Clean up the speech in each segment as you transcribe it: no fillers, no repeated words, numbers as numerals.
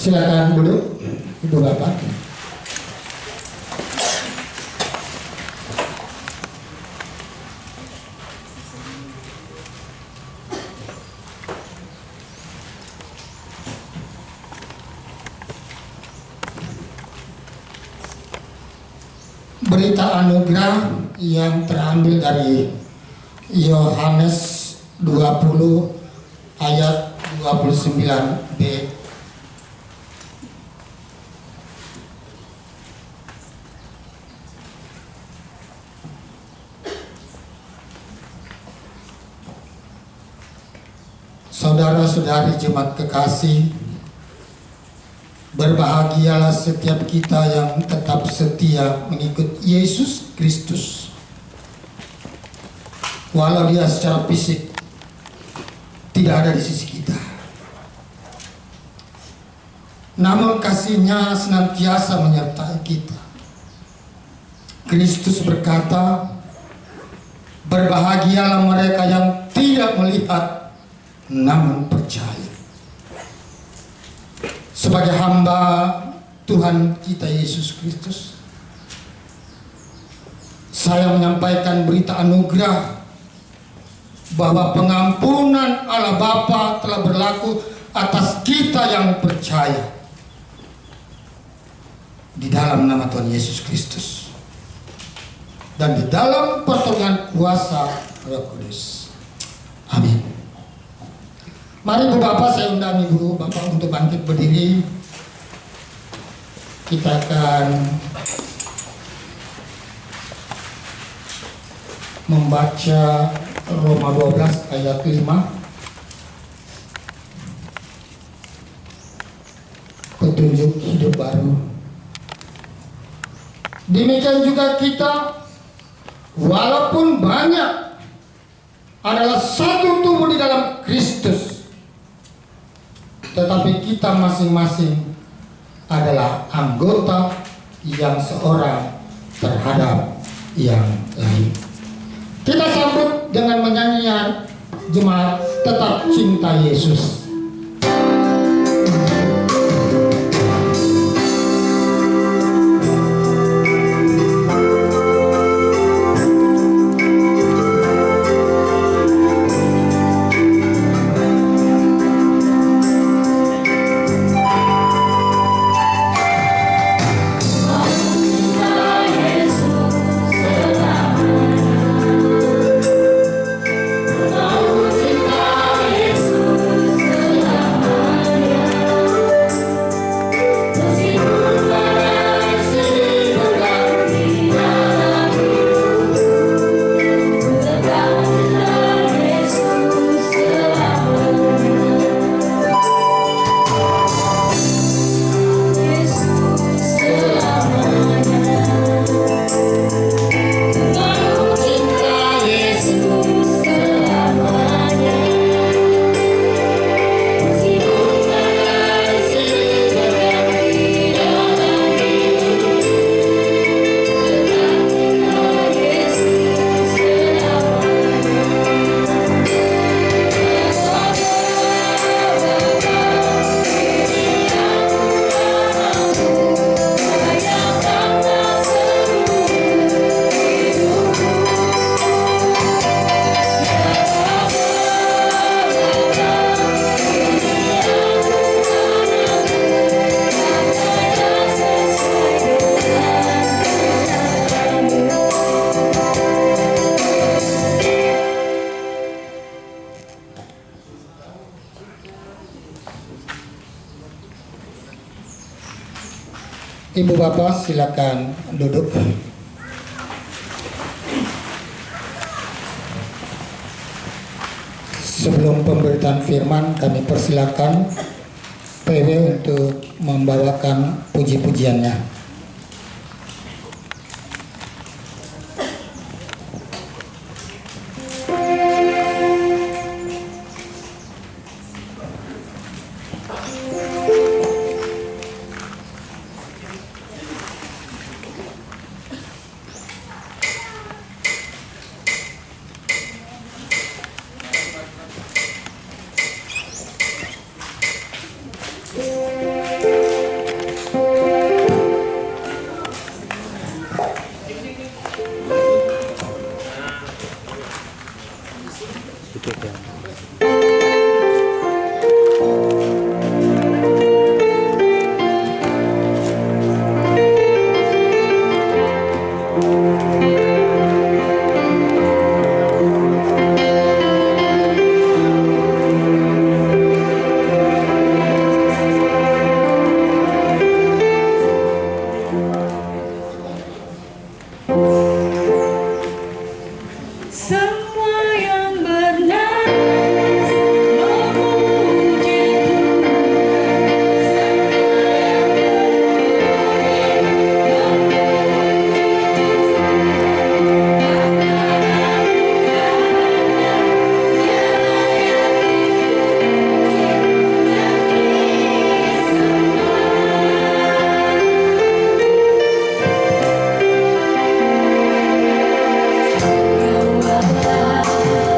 Silakan duduk, Ibu Bapak. Berita anugerah yang terambil dari Yohanes 20 ayat 29b. Saudara-saudari jemaat kekasih, berbahagialah setiap kita yang tetap setia mengikut Yesus Kristus. Walau dia secara fisik tidak ada di sisi kita, namun kasih-Nya senantiasa menyertai kita. Kristus berkata, berbahagialah mereka yang tidak melihat namun percaya. Sebagai hamba Tuhan kita Yesus Kristus, saya menyampaikan berita anugerah bahwa pengampunan Allah Bapa telah berlaku atas kita yang percaya di dalam nama Tuhan Yesus Kristus dan di dalam pertolongan kuasa Roh Kudus. Amin. Mari Ibu Bapak, saya undang Ibu Bapak untuk bangkit berdiri. Kita akan membaca Roma 12 ayat 5. Petunjuk hidup baru. Demikian juga kita, walaupun banyak, adalah satu tubuh di dalam Kristus, tetapi kita masing-masing adalah anggota yang seorang terhadap yang lain. Kita sambut dengan menyanyian jemaat Tetap Cinta Yesus. Ibu Bapak silakan duduk. Sebelum pemberitaan firman, kami persilakan PW untuk membawakan puji-pujiannya. juga. Semua yang bernafas memuji Tuhan. Semua yang bernafas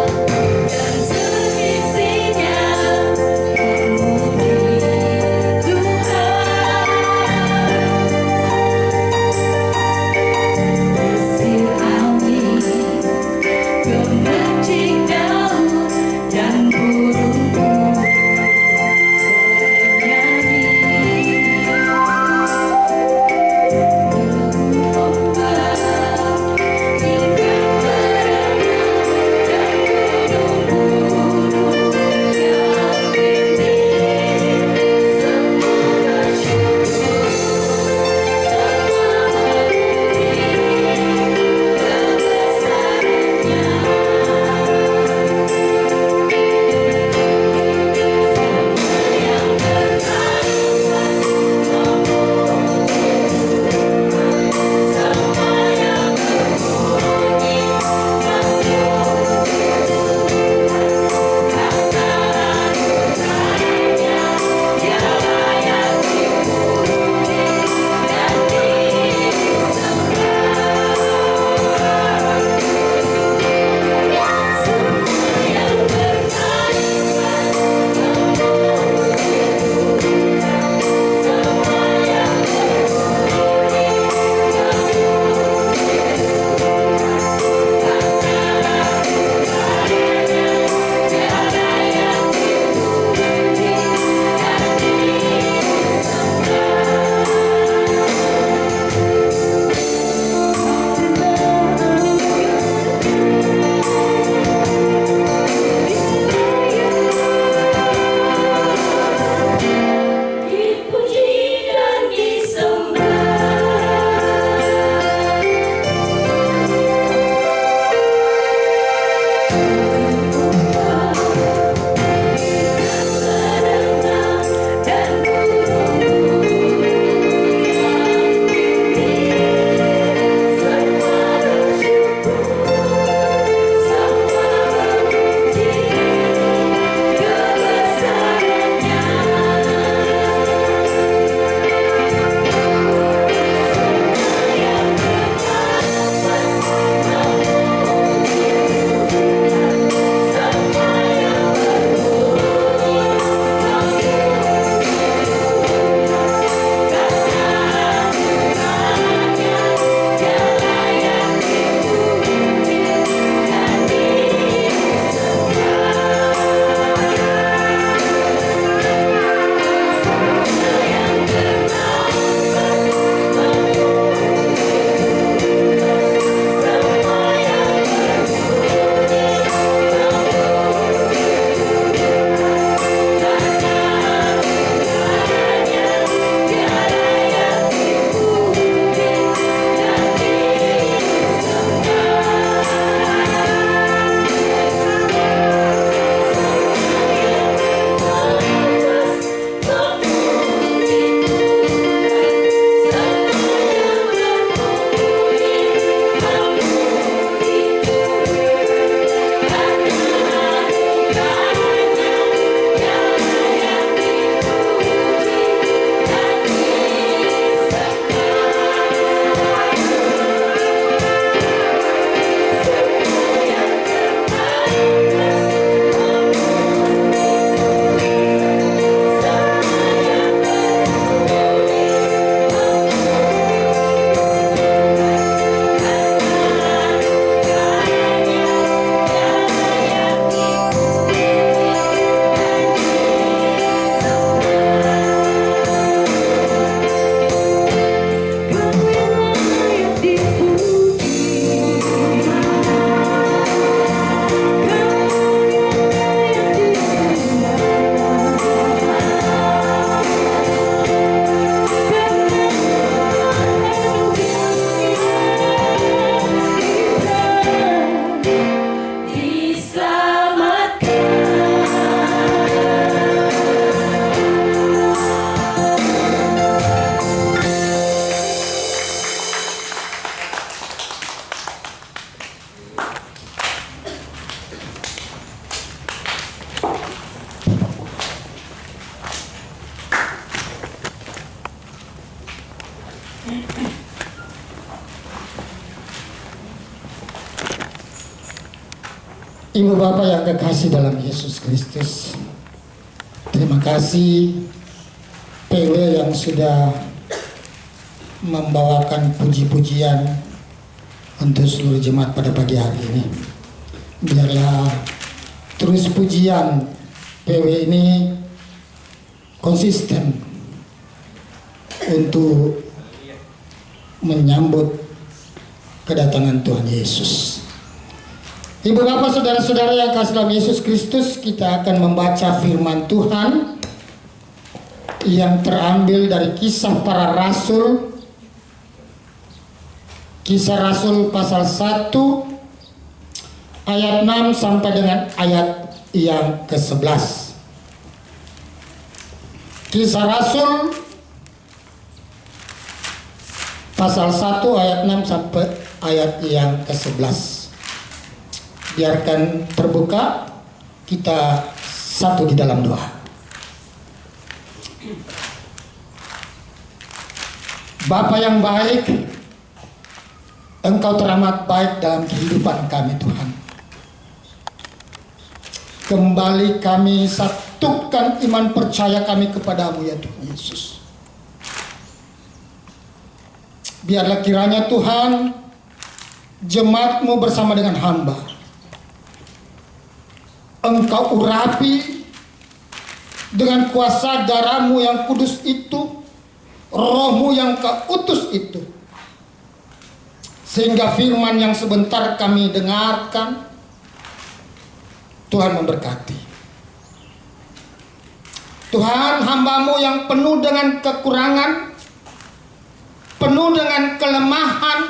Ibu Bapak yang kekasih dalam Yesus Kristus, terima kasih PW yang sudah membawakan puji-pujian untuk seluruh jemaat pada pagi hari ini. Biarlah terus pujian PW ini konsisten untuk menyambut kedatangan Tuhan Yesus. Ibu Bapak saudara-saudara yang kasih dalam Yesus Kristus, kita akan membaca firman Tuhan yang terambil dari Kisah Para Rasul, Kisah Rasul pasal 1 ayat 6 sampai dengan ayat yang ke-11. Kisah Rasul pasal 1 ayat 6 sampai ayat yang ke-11. Biarkan terbuka, kita satu di dalam doa. Bapa yang baik, Engkau teramat baik dalam kehidupan kami Tuhan. Kembali kami satukan iman percaya kami kepadamu ya Tuhan Yesus. Biarlah kiranya Tuhan, jemaat-Mu bersama dengan hamba, Engkau urapi dengan kuasa darah-Mu yang kudus itu, Roh-Mu yang Kau utus itu, sehingga firman yang sebentar kami dengarkan, Tuhan memberkati. Tuhan, hamba-Mu yang penuh dengan kekurangan, penuh dengan kelemahan,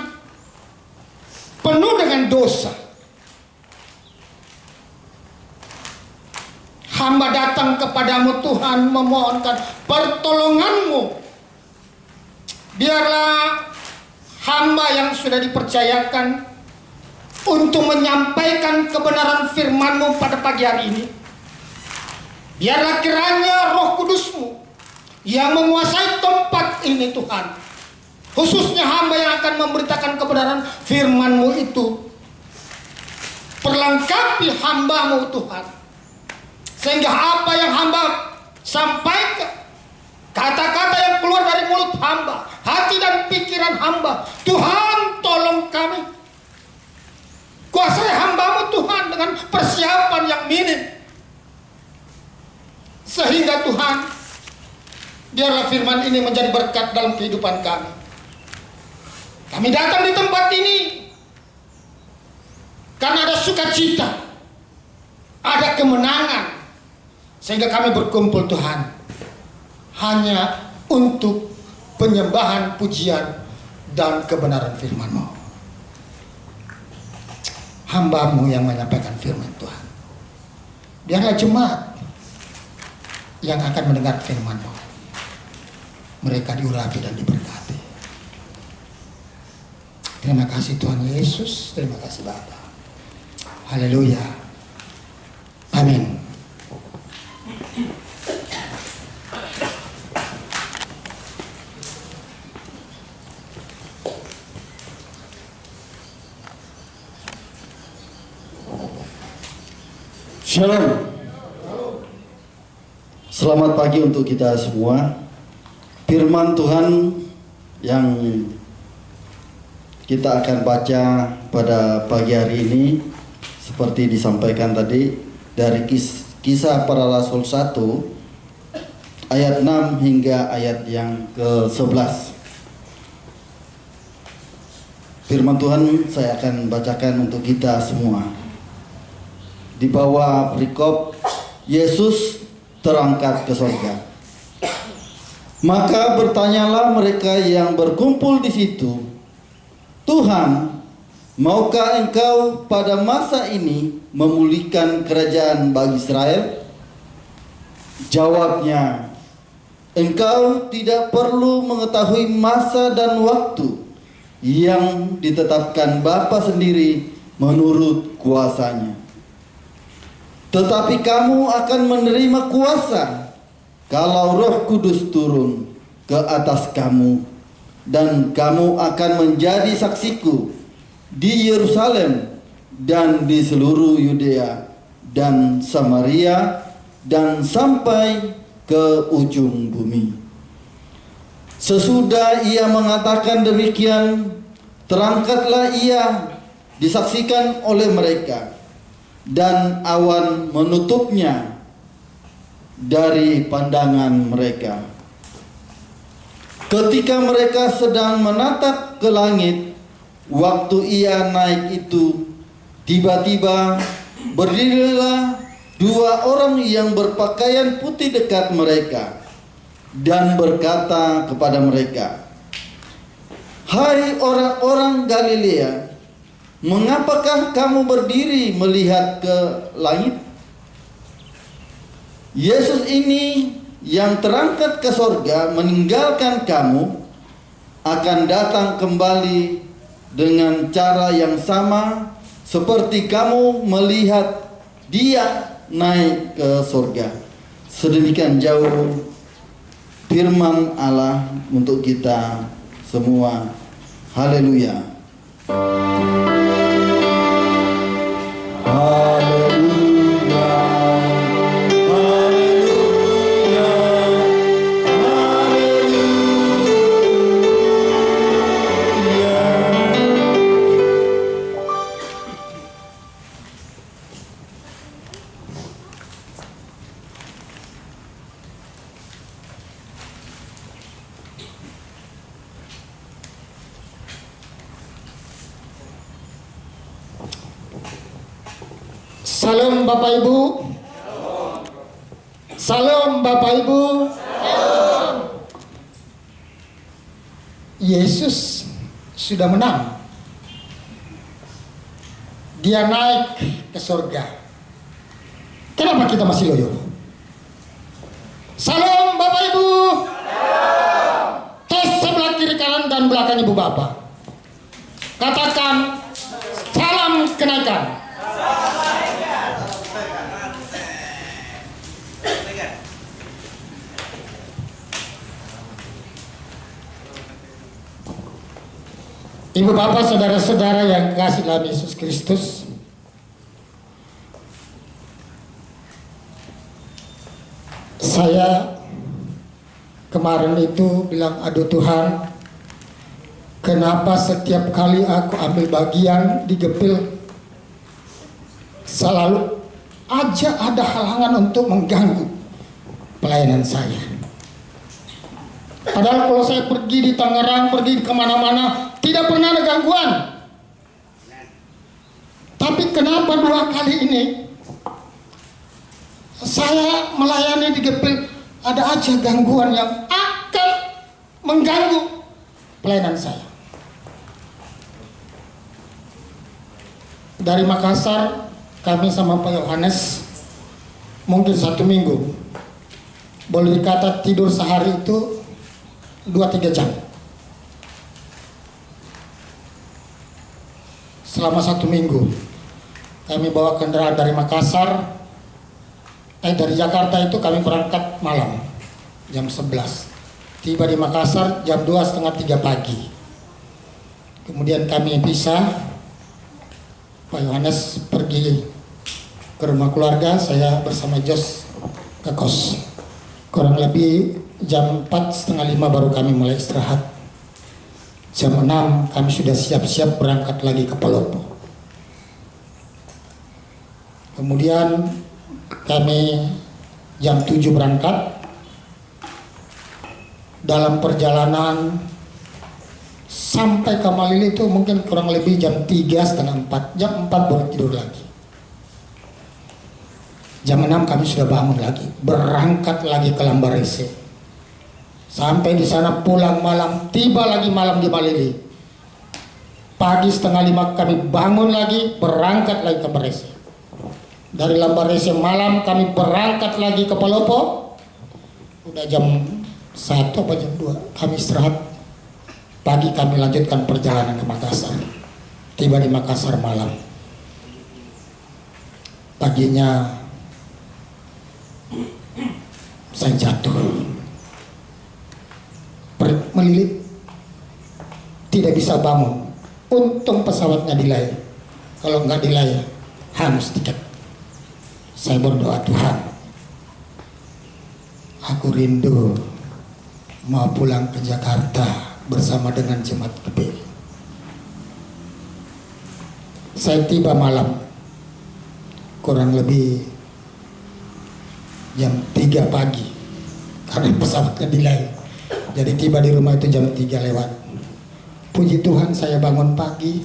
penuh dengan dosa, hamba datang kepadamu Tuhan memohonkan pertolongan-Mu. Biarlah hamba yang sudah dipercayakan untuk menyampaikan kebenaran firman-Mu pada pagi hari ini, biarlah kiranya Roh Kudus-Mu yang menguasai tempat ini Tuhan, khususnya hamba yang akan memberitakan kebenaran firman-Mu itu, perlengkapi hamba-Mu Tuhan, sehingga apa yang hamba sampaikan, kata-kata yang keluar dari mulut hamba, hati dan pikiran hamba, Tuhan tolong kami, kuasai hamba-Mu Tuhan dengan persiapan yang minim, sehingga Tuhan, biarlah firman ini menjadi berkat dalam kehidupan kami. Kami datang di tempat ini karena ada sukacita, ada kemenangan, sehingga kami berkumpul Tuhan hanya untuk penyembahan, pujian, dan kebenaran firman-Mu. Hamba-Mu yang menyampaikan firman Tuhan. Biarlah jemaat yang akan mendengar firman-Mu, mereka diurapi dan diberkati. Terima kasih Tuhan Yesus, terima kasih Bapa. Haleluya. Amin. Shalom. Selamat pagi untuk kita semua. Firman Tuhan yang kita akan baca pada pagi hari ini seperti disampaikan tadi dari Kisah Para Rasul 1 ayat 6 hingga ayat yang ke-11. Firman Tuhan saya akan bacakan untuk kita semua. Di bawah perikop Yesus terangkat ke surga. Maka bertanyalah mereka yang berkumpul di situ, Tuhan, maukah Engkau pada masa ini memulihkan kerajaan bagi Israel? Jawabnya, Engkau tidak perlu mengetahui masa dan waktu yang ditetapkan Bapa sendiri menurut kuasanya. Tetapi kamu akan menerima kuasa kalau Roh Kudus turun ke atas kamu, dan kamu akan menjadi saksiku di Yerusalem, dan di seluruh Yudea dan Samaria dan sampai ke ujung bumi. Sesudah ia mengatakan demikian, terangkatlah ia disaksikan oleh mereka, dan awan menutupnya dari pandangan mereka. Ketika mereka sedang menatap ke langit, waktu ia naik itu, tiba-tiba berdirilah dua orang yang berpakaian putih dekat mereka dan berkata kepada mereka, "Hai orang-orang Galilea, mengapakah kamu berdiri melihat ke langit? Yesus ini yang terangkat ke sorga meninggalkan kamu akan datang kembali dengan cara yang sama seperti kamu melihat dia naik ke sorga." Sedemikian jauh firman Allah untuk kita semua. Haleluya. Haleluya. Haleluya. Salam Bapak Ibu. Salam Bapak Ibu. Yesus sudah menang. Dia naik ke surga. Kenapa kita masih loyo? Salam Bapak Ibu. Tes sebelah kiri kanan dan belakang Ibu Bapak. Katakan salam kenaikan. Ibu bapak saudara-saudara yang kasih dalam Yesus Kristus, saya kemarin itu bilang, aduh Tuhan, kenapa setiap kali aku ambil bagian di Gepil selalu aja ada halangan untuk mengganggu pelayanan saya. Padahal kalau saya pergi di Tangerang, pergi kemana-mana, tidak pernah ada gangguan. Tapi kenapa dua kali ini saya melayani di Gepil ada aja gangguan yang akan mengganggu pelayanan saya. Dari Makassar kami sama Pak Yohanes mungkin 1 minggu, boleh dikata tidur sehari itu 2-3 jam. Selama 1 minggu kami bawa kendaraan dari Makassar, dari Jakarta itu kami berangkat malam jam 11, tiba di Makassar jam 2:30 pagi. Kemudian kami pisah, Pak Yohanes pergi ke rumah keluarga, saya bersama Jos ke kos. Kurang lebih jam 4:30 baru kami mulai istirahat. Jam 6 kami sudah siap-siap berangkat lagi ke Palopo. Kemudian kami jam 7 berangkat. Dalam perjalanan sampai ke Malili itu mungkin kurang lebih jam 3:30, jam 4 baru tidur lagi. Jam 6 kami sudah bangun lagi, berangkat lagi ke Lambarese. Sampai di sana pulang malam, tiba lagi malam di Malili. Pagi 4:30 kami bangun lagi, berangkat lagi ke Lambarese. Dari Lambarese malam kami berangkat lagi ke Palopo. Udah jam 1 atau jam 2 kami istirahat. Pagi kami lanjutkan perjalanan ke Makassar. Tiba di Makassar malam. Paginya saya jatuh, melilit, tidak bisa bangun. Untung pesawatnya delay, kalau nggak delay hangus tiket. Saya berdoa, Tuhan, aku rindu mau pulang ke Jakarta bersama dengan jemaat gede. Saya tiba malam, kurang lebih jam 3 pagi karena pesawatnya delay. Jadi tiba di rumah itu jam 3 lewat. Puji Tuhan saya bangun pagi,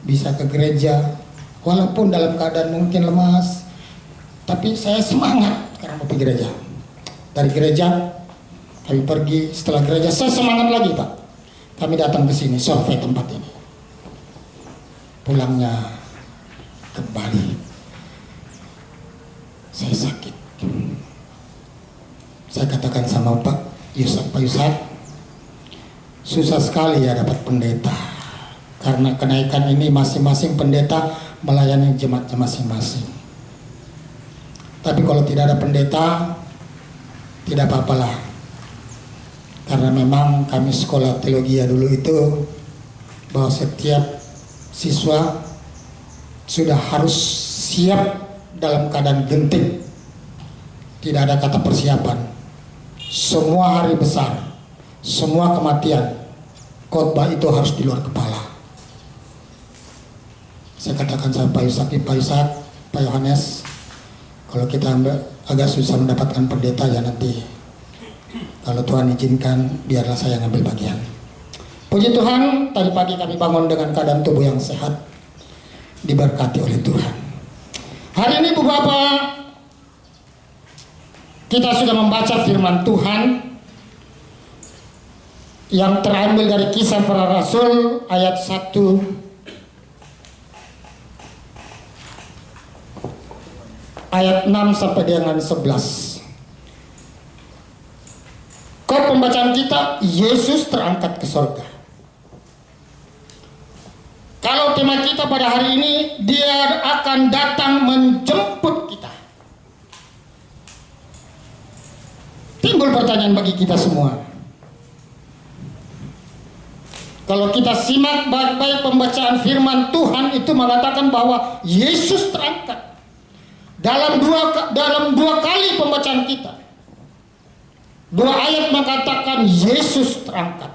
bisa ke gereja, walaupun dalam keadaan mungkin lemas, tapi saya semangat karena mau pergi gereja. Dari gereja kami pergi, setelah gereja saya semangat lagi, Pak. Kami datang ke sini, survei tempat ini. Pulangnya kembali, saya sakit. Saya katakan sama Pak Yusuf, susah sekali ya dapat pendeta, karena kenaikan ini masing-masing pendeta melayani jemaatnya masing-masing. Tapi kalau tidak ada pendeta, tidak apa-apalah, karena memang kami sekolah teologi dulu itu bahwa setiap siswa sudah harus siap dalam keadaan genting, tidak ada kata persiapan. Semua hari besar, semua kematian, khotbah itu harus di luar kepala. Saya katakan sama Pak Yusak, Pak Yohanes, kalau kita agak susah mendapatkan pendeta ya nanti, kalau Tuhan izinkan, biarlah saya ngambil bagian. Puji Tuhan, tadi pagi kami bangun dengan keadaan tubuh yang sehat, diberkati oleh Tuhan. Hari ini Bu Bapak, kita sudah membaca firman Tuhan yang terambil dari Kisah Para Rasul ayat 1 ayat 6 sampai dengan 11. Kok pembacaan kita, Yesus terangkat ke sorga. Kalau tema kita pada hari ini, Dia akan datang menjemput kita. Timbul pertanyaan bagi kita semua. Kalau kita simak baik-baik pembacaan firman Tuhan itu mengatakan bahwa Yesus terangkat. Dalam dua kali pembacaan kita, 2 ayat mengatakan Yesus terangkat.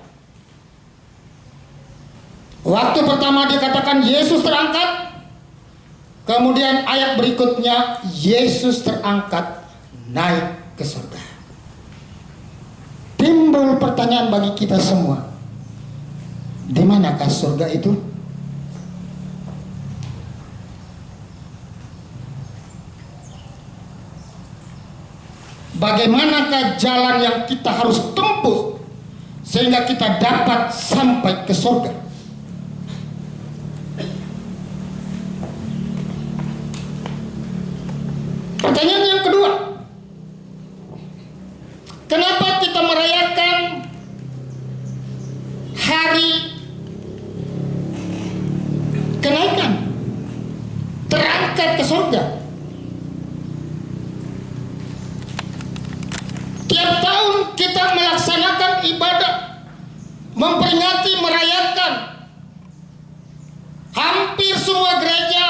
Waktu pertama dikatakan Yesus terangkat, kemudian ayat berikutnya Yesus terangkat naik ke surga. Timbul pertanyaan bagi kita semua, di manakah surga itu? Bagaimanakah jalan yang kita harus tempuh sehingga kita dapat sampai ke surga? Pertanyaan yang kedua, kenapa kita merayakan hari kenaikan, terangkat ke surga? Tiap tahun kita melaksanakan ibadah, memperingati, merayakan. Hampir semua gereja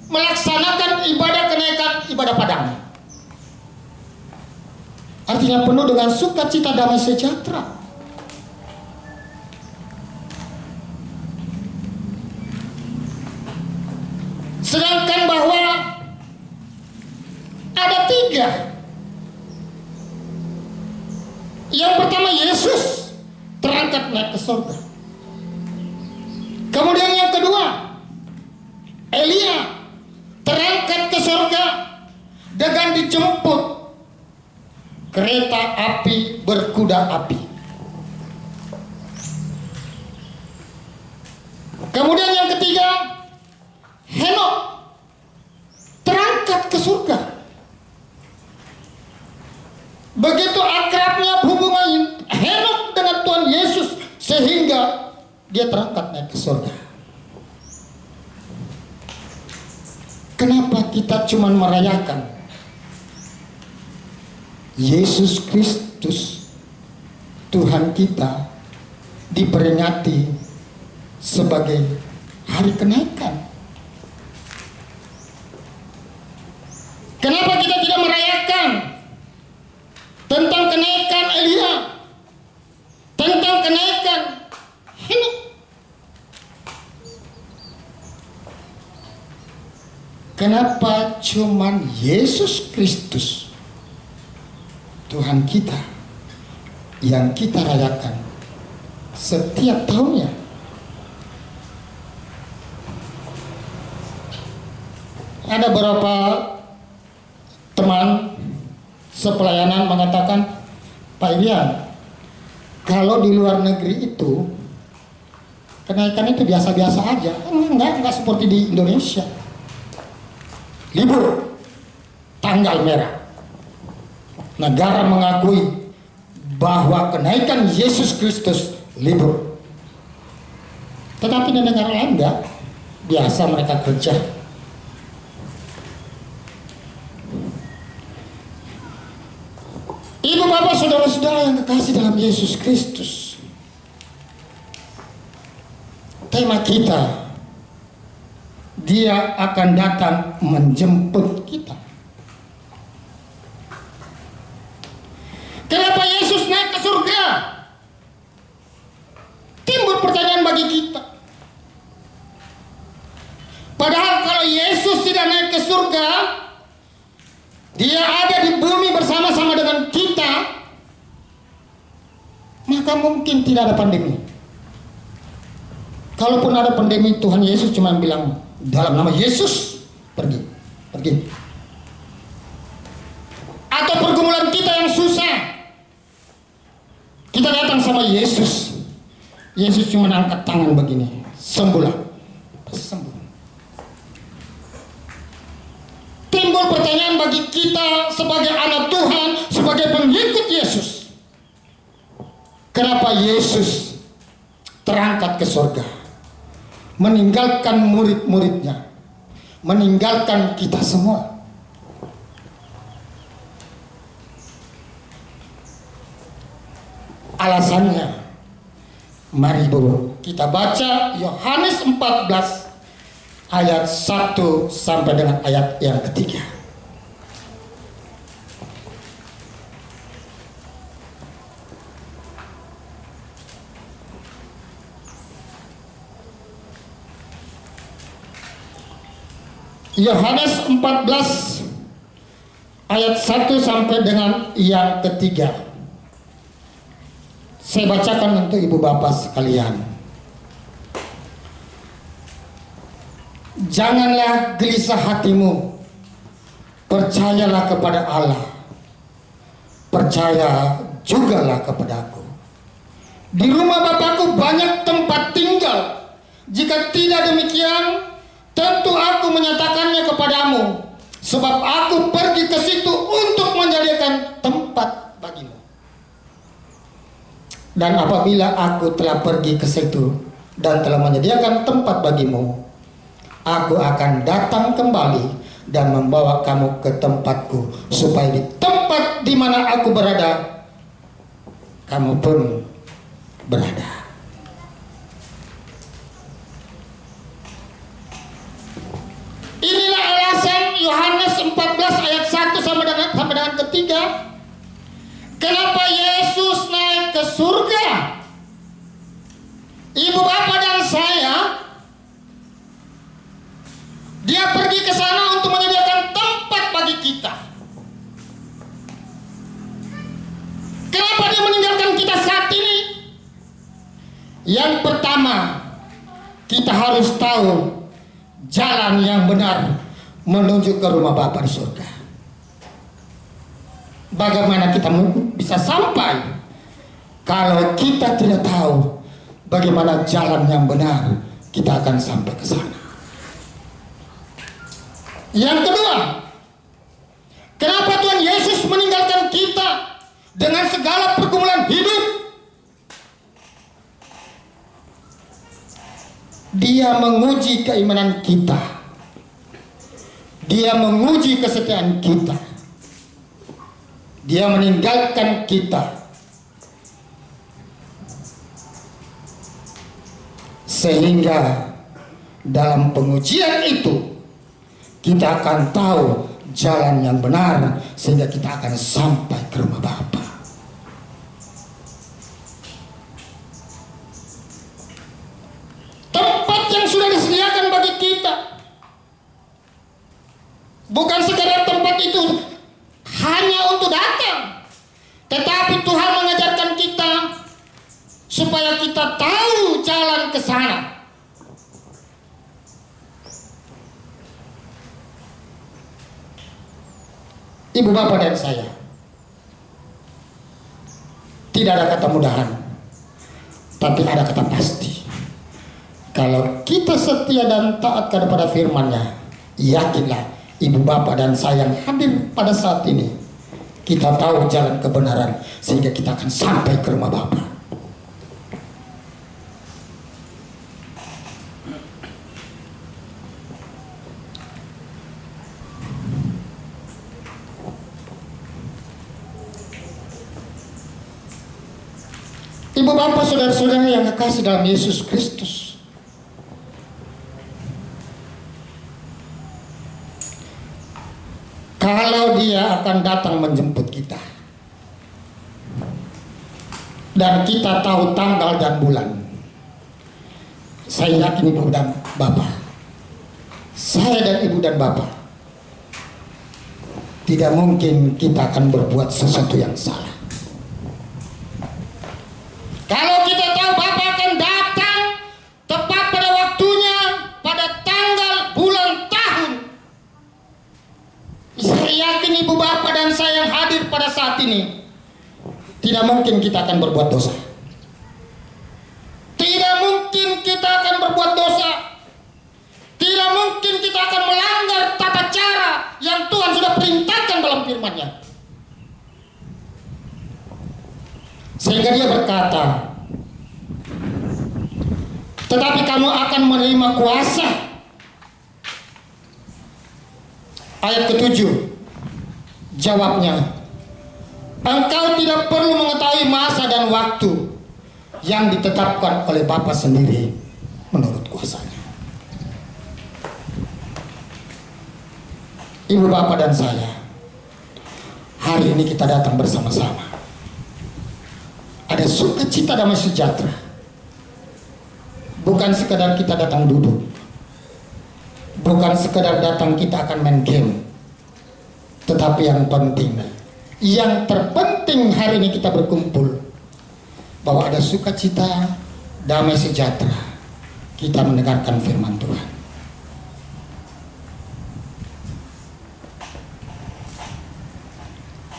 melaksanakan ibadah kenaikan, ibadah padang. Artinya penuh dengan sukacita, damai sejahtera. Sedangkan bahwa ada 3. Yang pertama, Yesus terangkat naik ke surga. Kemudian yang kedua, Elia terangkat ke surga dengan dijemput kereta api berkuda api. Kemudian yang ketiga, Henok terangkat ke surga. Begitu akrabnya hubungan Henok dengan Tuhan Yesus sehingga dia terangkat naik ke surga. Kenapa kita cuma merayakan Yesus Kristus Tuhan kita diperingati sebagai hari kenaikan? Kenapa kita tidak merayakan tentang kenaikan Elia, tentang kenaikan Henok? Kenapa cuman Yesus Kristus Tuhan kita yang kita rayakan setiap tahunnya? Ada beberapa teman sepelayanan mengatakan, Pak Ilian, kalau di luar negeri itu kenaikan itu biasa-biasa aja. Enggak seperti di Indonesia. Libur tanggal merah, negara mengakui bahwa kenaikan Yesus Kristus libur. Tetapi di negara lain enggak, biasa mereka kerja. Ibu bapak saudara-saudara yang kekasih dalam Yesus Kristus, tema kita, Dia akan datang menjemput kita. Kenapa Yesus naik ke surga? Timbul pertanyaan bagi kita. Padahal kalau Yesus tidak naik ke surga, Dia ada di bumi bersama-sama dengan kita, maka mungkin tidak ada pandemi. Kalaupun ada pandemi, Tuhan Yesus cuma bilang, dalam nama Yesus, pergi. Atau pergumulan kita yang susah, kita datang sama Yesus. Yesus cuma angkat tangan begini, sembuhlah, pasti sembuh. Timbul pertanyaan bagi kita sebagai anak Tuhan, sebagai pengikut Yesus, kenapa Yesus terangkat ke surga, meninggalkan murid-muridnya, meninggalkan kita semua? Alasannya, mari Bu, kita baca Yohanes 14 ayat 1 sampai dengan ayat yang ketiga. Yohanes 14 ayat 1 sampai dengan yang ketiga. Saya bacakan untuk ibu bapak sekalian. Janganlah gelisah hatimu, percayalah kepada Allah, percaya jugalah kepadaku. Di rumah Bapakku banyak tempat tinggal. Jika tidak demikian, tentu aku menyatakannya kepadamu, sebab aku pergi ke situ untuk menjadikan tempat bagimu. Dan apabila aku telah pergi ke situ dan telah menyediakan tempat bagimu, aku akan datang kembali dan membawa kamu ke tempatku, supaya di tempat di mana aku berada, kamu pun berada. Inilah alasan Yohanes 14 ayat 1 sampai dengan ketiga, kenapa Yesus naik ke surga. Ibu bapak dan saya, Dia pergi ke sana untuk menyediakan tempat bagi kita. Kenapa Dia meninggalkan kita saat ini? Yang pertama, kita harus tahu jalan yang benar menuju ke rumah Bapa di surga. Bagaimana kita bisa sampai kalau kita tidak tahu bagaimana jalan yang benar? Kita akan sampai ke sana. Yang kedua, kenapa Tuhan Yesus meninggalkan kita dengan segala pergumulan hidup? Dia menguji keimanan kita. Dia menguji kesetiaan kita. Dia meninggalkan kita sehingga dalam pengujian itu kita akan tahu jalan yang benar, sehingga kita akan sampai ke rumah Bapa. Tempat yang sudah disediakan bagi kita bukan sekadar tempat itu hanya untuk datang, tetapi Tuhan mengajarkan kita supaya kita tahu jalan ke sana. Ibu bapak dan saya, tidak ada kata mudahan, tapi ada kata pasti. Kalau kita setia dan taat kepada firman-Nya, yakinlah ibu bapak dan saya yang hadir pada saat ini, kita tahu jalan kebenaran, sehingga kita akan sampai ke rumah Bapa. Ibu bapak saudara-saudara yang kekasih dalam Yesus Kristus, kalau Dia akan datang menjemput kita dan kita tahu tanggal dan bulan, saya yakin ibu dan bapak, saya dan ibu dan bapak, tidak mungkin kita akan berbuat sesuatu yang salah. Kalau kita tahu Bapa akan datang tepat pada waktunya, pada tanggal, bulan, tahun, saya yakin ibu bapak dan saya yang hadir pada saat ini, tidak mungkin kita akan berbuat dosa. Tidak mungkin kita akan berbuat dosa. Tidak mungkin kita akan melanggar tata cara yang Tuhan sudah perintahkan dalam firman-Nya. Sehingga Dia berkata, tetapi kamu akan menerima kuasa. Ayat ke-7, jawabnya, engkau tidak perlu mengetahui masa dan waktu yang ditetapkan oleh Bapa sendiri menurut kuasa-Nya. Ibu bapak dan saya, hari ini kita datang bersama-sama. Ada sukacita damai sejahtera. Bukan sekedar kita datang duduk, bukan sekedar datang kita akan main game, tetapi yang penting, yang terpenting hari ini kita berkumpul, bahwa ada sukacita damai sejahtera, kita mendengarkan firman Tuhan.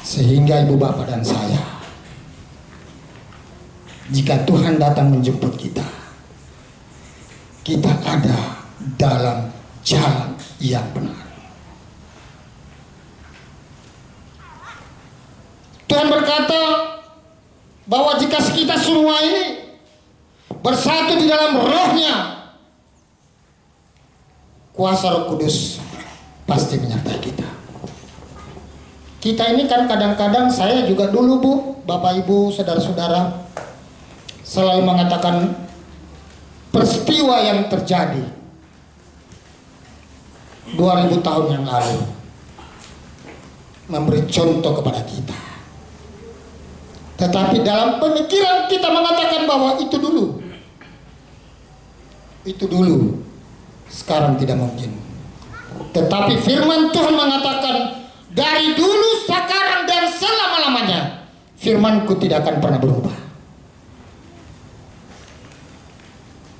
Sehingga ibu bapak dan saya, jika Tuhan datang menjemput kita, kita ada dalam jalan yang benar. Tuhan berkata bahwa jika kita semua ini bersatu di dalam roh-Nya, kuasa Roh Kudus pasti menyertai kita. Kita ini kan kadang-kadang, saya juga dulu Bu, Bapak Ibu, saudara-saudara, selalu mengatakan peristiwa yang terjadi 2000 tahun yang lalu memberi contoh kepada kita. Tetapi dalam pemikiran kita mengatakan bahwa itu dulu, sekarang tidak mungkin. Tetapi firman Tuhan mengatakan, dari dulu, sekarang, dan selama-lamanya, firman-Ku tidak akan pernah berubah.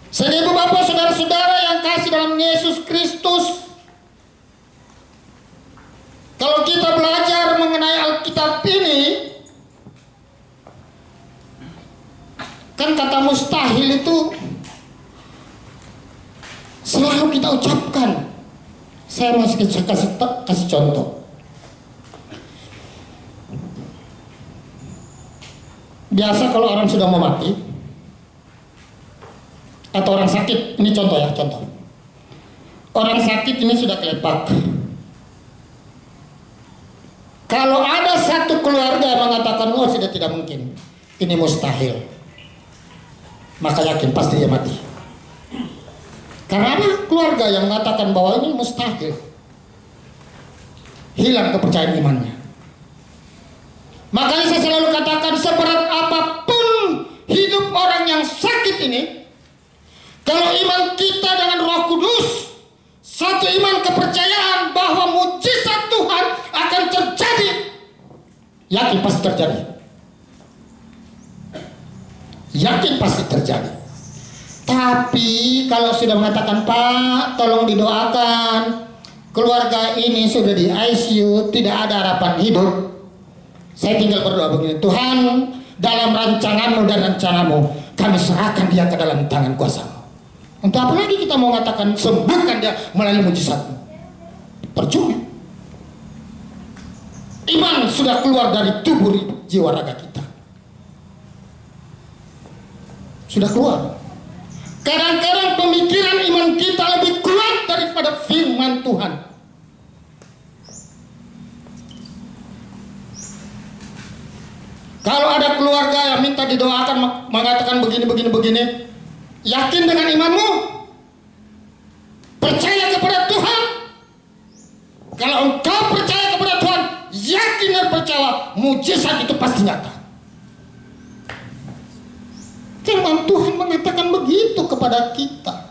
Sehingga ibu bapak saudara-saudara yang kasih dalam Yesus Kristus, kalau kita belajar mengenai Alkitab ini, kan kata mustahil itu selalu kita ucapkan. Saya masih kasih contoh. Biasa kalau orang sudah mau mati atau orang sakit, ini contoh ya, contoh. Orang sakit ini sudah kelepak. Kalau ada satu keluarga mengatakan, oh sudah tidak mungkin, ini mustahil, maka yakin pasti dia mati. Karena ada keluarga yang mengatakan bahwa ini mustahil. hilang kepercayaan imannya. Makanya saya selalu katakan, seberat apapun hidup orang yang sakit ini, kalau iman kita dengan Roh Kudus, satu iman kepercayaan bahwa mujizat Tuhan akan terjadi, yakin pasti terjadi. Yakin pasti terjadi. Tapi kalau sudah mengatakan, Pak, tolong didoakan, keluarga ini sudah di ICU, tidak ada harapan hidup, saya tinggal berdoa begini, Tuhan, dalam rancanganmu dan rencanamu, kami serahkan dia ke dalam tangan kuasa-Mu. Untuk apa lagi kita mau mengatakan sembuhkan dia melalui mujizat-Mu? Percuma. Iman sudah keluar dari tubuh jiwa raga kita. Sudah keluar. Kadang-kadang pemikiran iman kita lebih kuat daripada firman Tuhan. Kalau ada keluarga yang minta didoakan, mengatakan begini, yakin dengan imanmu? Percaya kepada Tuhan? Kalau engkau percaya kepada Tuhan, yakin dan percaya, mujizat itu pasti nyata. Firman Tuhan mengatakan begitu kepada kita.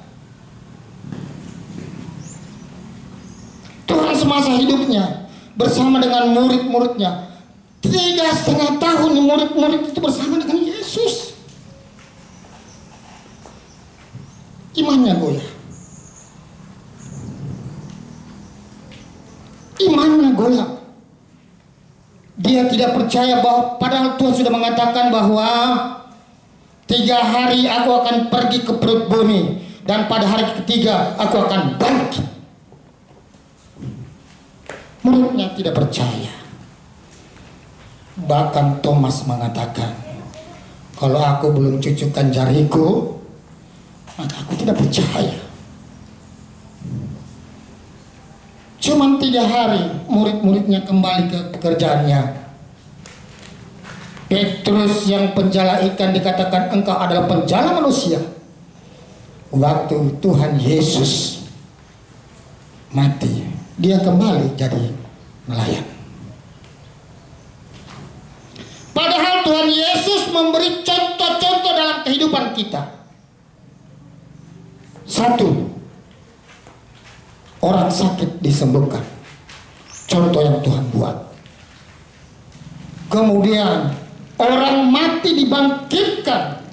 Tuhan semasa hidupnya bersama dengan murid-muridnya, 3,5 tahun murid-murid itu bersama dengan Yesus. Imannya goyah. Imannya goyah. Dia tidak percaya bahwa padahal Tuhan sudah mengatakan bahwa 3 hari aku akan pergi ke perut bumi, dan pada hari ketiga aku akan bangkit. Muridnya tidak percaya. Bahkan Thomas mengatakan, kalau aku belum cucukkan jariku, maka aku tidak percaya. Cuman 3 hari murid-muridnya kembali ke pekerjaannya. Petrus yang penjala ikan dikatakan, engkau adalah penjala manusia. Waktu Tuhan Yesus mati, dia kembali jadi nelayan. Padahal Tuhan Yesus memberi contoh-contoh dalam kehidupan kita. 1, orang sakit disembuhkan. Contoh yang Tuhan buat. Kemudian orang mati dibangkitkan,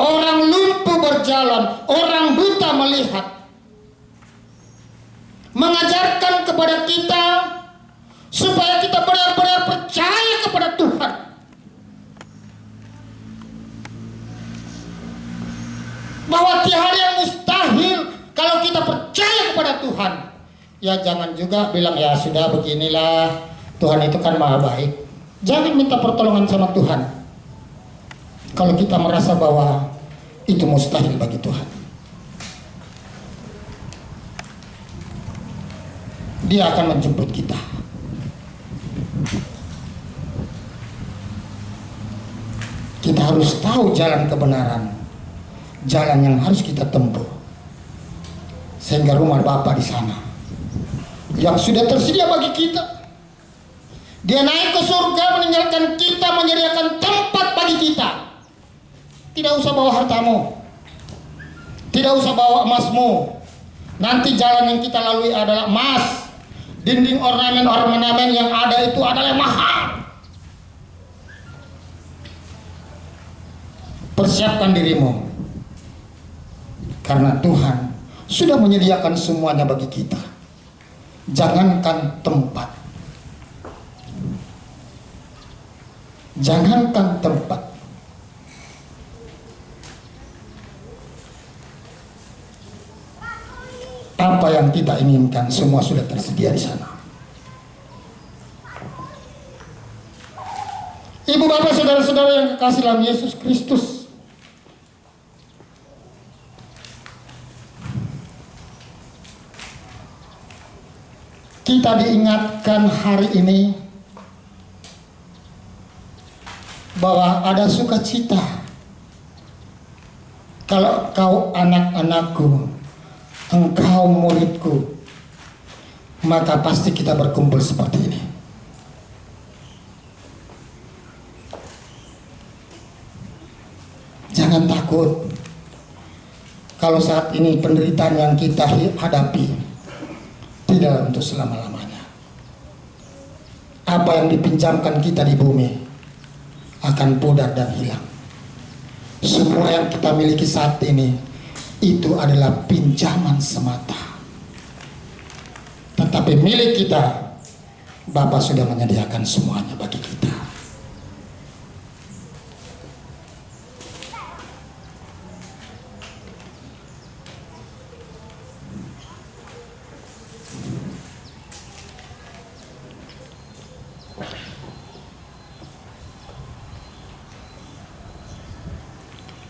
orang lumpuh berjalan, orang buta melihat. Mengajarkan kepada kita supaya kita benar-benar percaya kepada Tuhan. Bahwa tiada yang mustahil kalau kita percaya kepada Tuhan. Ya jangan juga bilang, ya sudah beginilah, Tuhan itu kan maha baik. Jangan minta pertolongan sama Tuhan kalau kita merasa bahwa itu mustahil bagi Tuhan. Dia akan menjemput kita. Kita harus tahu jalan kebenaran, jalan yang harus kita tempuh, sehingga rumah Bapa di sana yang sudah tersedia bagi kita. Dia naik ke surga meninggalkan kita, menyediakan tempat bagi kita. Tidak usah bawa hartamu, tidak usah bawa emasmu. Nanti jalan yang kita lalui adalah emas. Dinding ornamen-ornamen yang ada itu adalah mahal. Persiapkan dirimu, karena Tuhan sudah menyediakan semuanya bagi kita. Jangankan tempat, jangankan tempat, apa yang kita inginkan semua sudah tersedia di sana. Ibu bapak saudara-saudara yang kekasih dalam Yesus Kristus, kita diingatkan hari ini bahwa ada sukacita kalau kau anak-anakku, engkau muridku, maka pasti kita berkumpul seperti ini. Jangan takut kalau saat ini penderitaan yang kita hadapi tidak untuk selama-lamanya. Apa yang dipinjamkan kita di bumi akan pudar dan hilang. Semua yang kita miliki saat ini itu adalah pinjaman semata. Tetapi milik kita, Bapa sudah menyediakan semuanya bagi kita.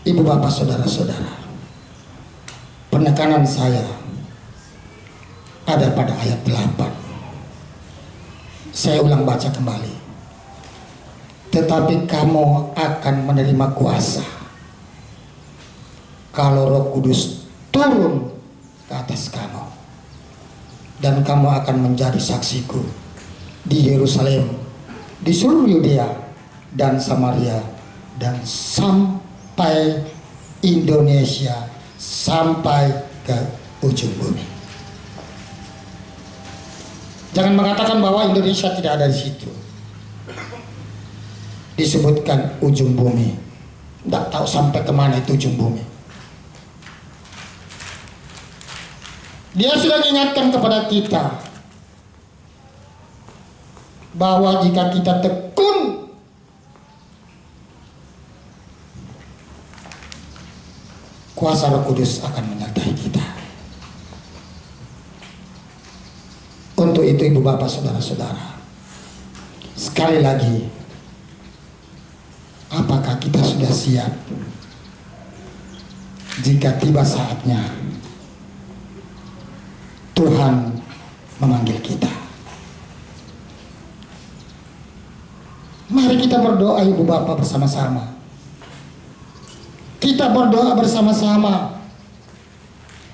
Ibu bapak saudara-saudara, penekanan saya ada pada ayat 8. Saya ulang baca kembali. Tetapi kamu akan menerima kuasa kalau Roh Kudus turun ke atas kamu, dan kamu akan menjadi saksiku di Yerusalem, di seluruh Yudea dan Samaria, dan sampai Indonesia, sampai ke ujung bumi. Jangan mengatakan bahwa Indonesia tidak ada di situ. Disebutkan ujung bumi. Tidak tahu sampai kemana itu ujung bumi. Dia sudah mengingatkan kepada kita bahwa jika kita tekun kuasa Roh Kudus akan menyertai kita. Untuk itu ibu bapak saudara-saudara, sekali lagi, apakah kita sudah siap jika tiba saatnya Tuhan memanggil kita? Mari kita berdoa ibu bapak bersama-sama. Kita berdoa bersama-sama.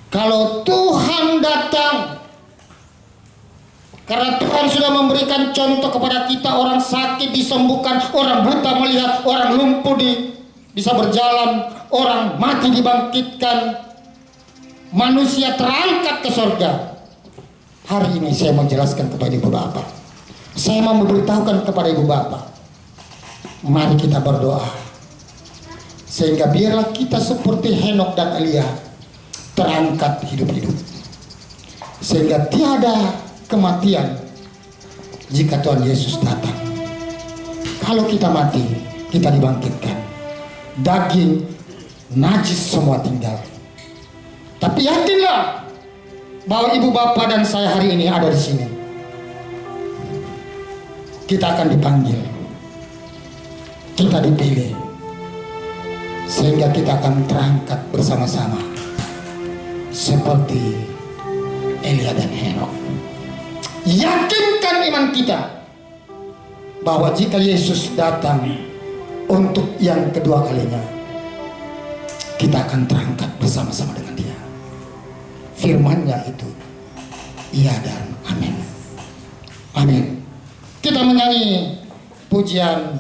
Kalau Tuhan datang, karena Tuhan sudah memberikan contoh kepada kita, orang sakit disembuhkan, orang buta melihat, orang lumpuh bisa berjalan, orang mati dibangkitkan, manusia terangkat ke surga. Hari ini saya mau jelaskan kepada ibu bapak, saya mau memberitahukan kepada ibu bapak, mari kita berdoa sehingga biarlah kita seperti Henok dan Elia terangkat hidup-hidup, sehingga tiada kematian jika Tuhan Yesus datang. Kalau kita mati, kita dibangkitkan. Daging najis semua tinggal. Tapi yakinlah bahwa ibu bapak dan saya hari ini ada di sini. Kita akan dipanggil, kita dipilih, sehingga kita akan terangkat bersama-sama seperti Elia dan Henok. Yakinkan iman kita bahwa jika Yesus datang untuk yang kedua kalinya, kita akan terangkat bersama-sama dengan Dia. Firman-Nya itu iya dan amin. Amin. Kita menyanyi pujian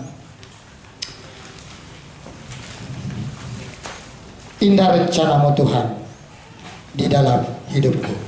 Indah Rencanamu Tuhan di dalam hidupku.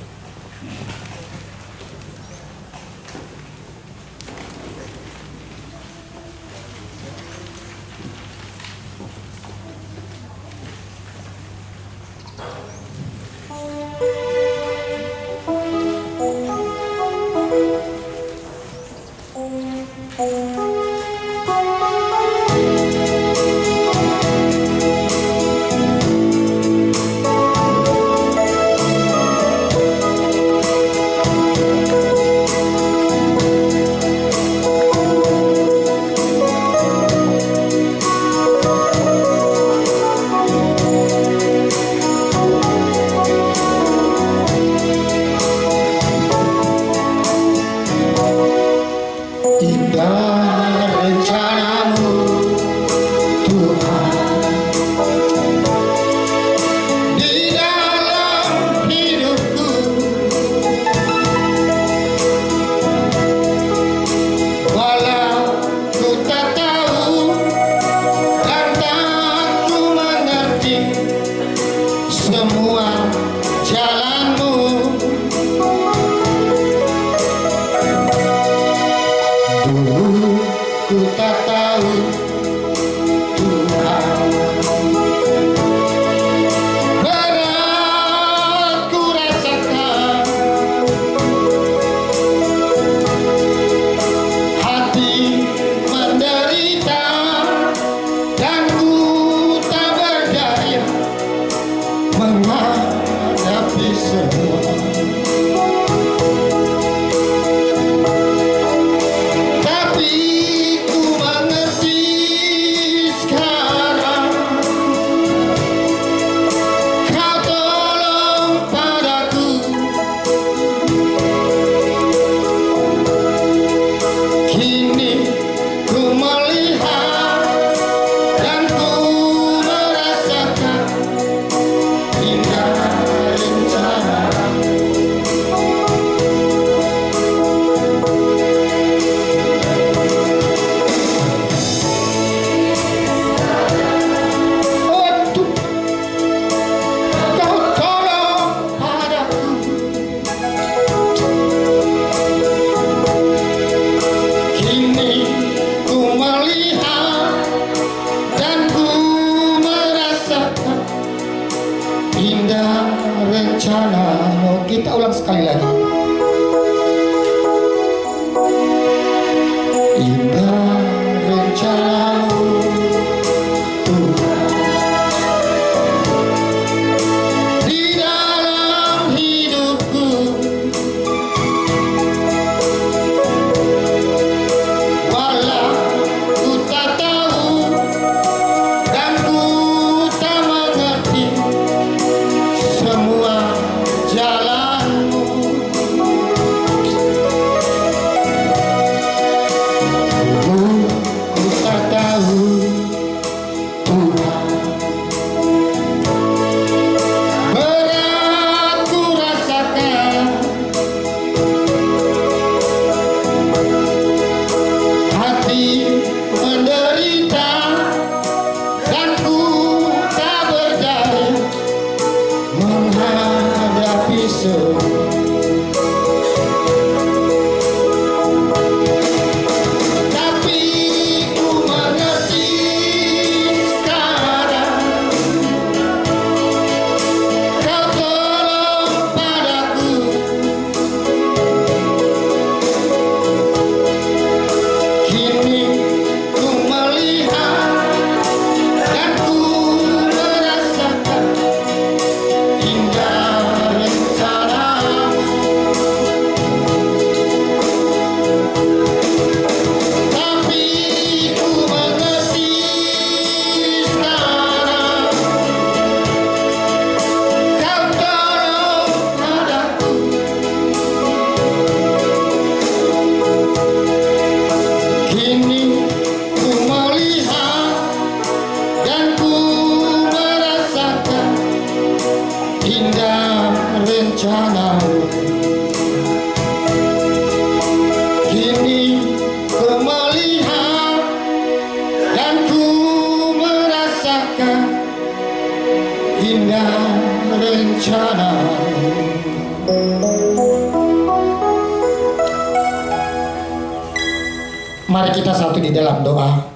Mari kita satu di dalam doa.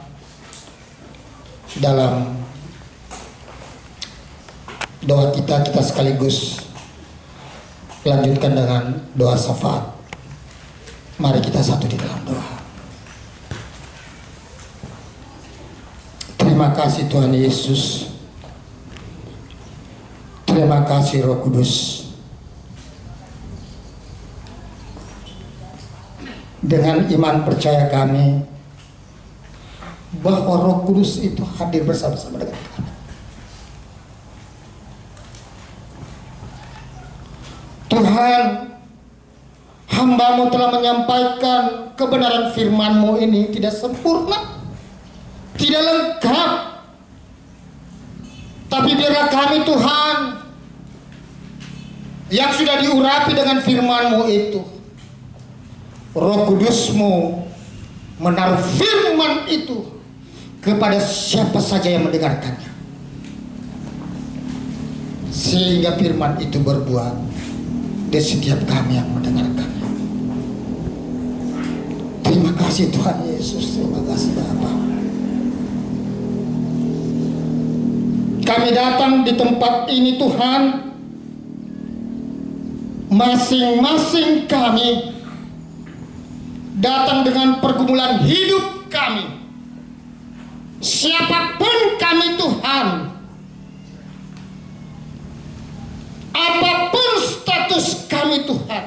Dalam doa kita sekaligus lanjutkan dengan doa syafaat. Mari kita satu di dalam doa. Terima kasih Tuhan Yesus. Terima kasih Roh Kudus. Dengan iman percaya kami bahwa Roh Kudus itu hadir bersama-sama dengan kami. Tuhan, hamba-Mu telah menyampaikan kebenaran firman-Mu ini tidak sempurna, tidak lengkap, tapi biarlah kami Tuhan yang sudah diurapi dengan firman-Mu itu, Roh Kudus-Mu menaruh firman itu kepada siapa saja yang mendengarkannya, sehingga firman itu berbuah di setiap kami yang mendengarkannya. Terima kasih Tuhan Yesus, terima kasih Bapa. Kami datang di tempat ini Tuhan, masing-masing kami datang dengan pergumulan hidup kami. Siapapun kami Tuhan, apapun status kami Tuhan,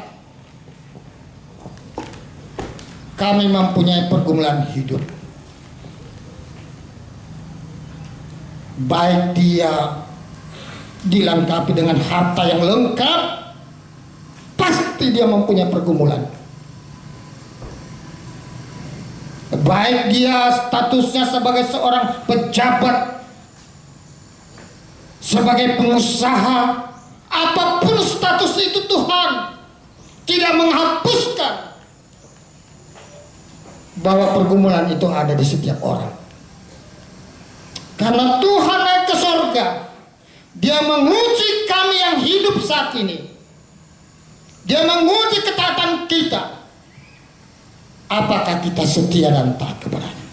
kami mempunyai pergumulan hidup. Baik dia dilengkapi dengan harta yang lengkap, pasti dia mempunyai pergumulan. Baik dia statusnya sebagai seorang pejabat, sebagai pengusaha, apapun status itu Tuhan tidak menghapuskan bahwa pergumulan itu ada di setiap orang. Karena Tuhan naik ke surga, Dia menguji kami yang hidup saat ini. Dia menguji ketaatan kita. Apakah kita setia dan taat kepadanya?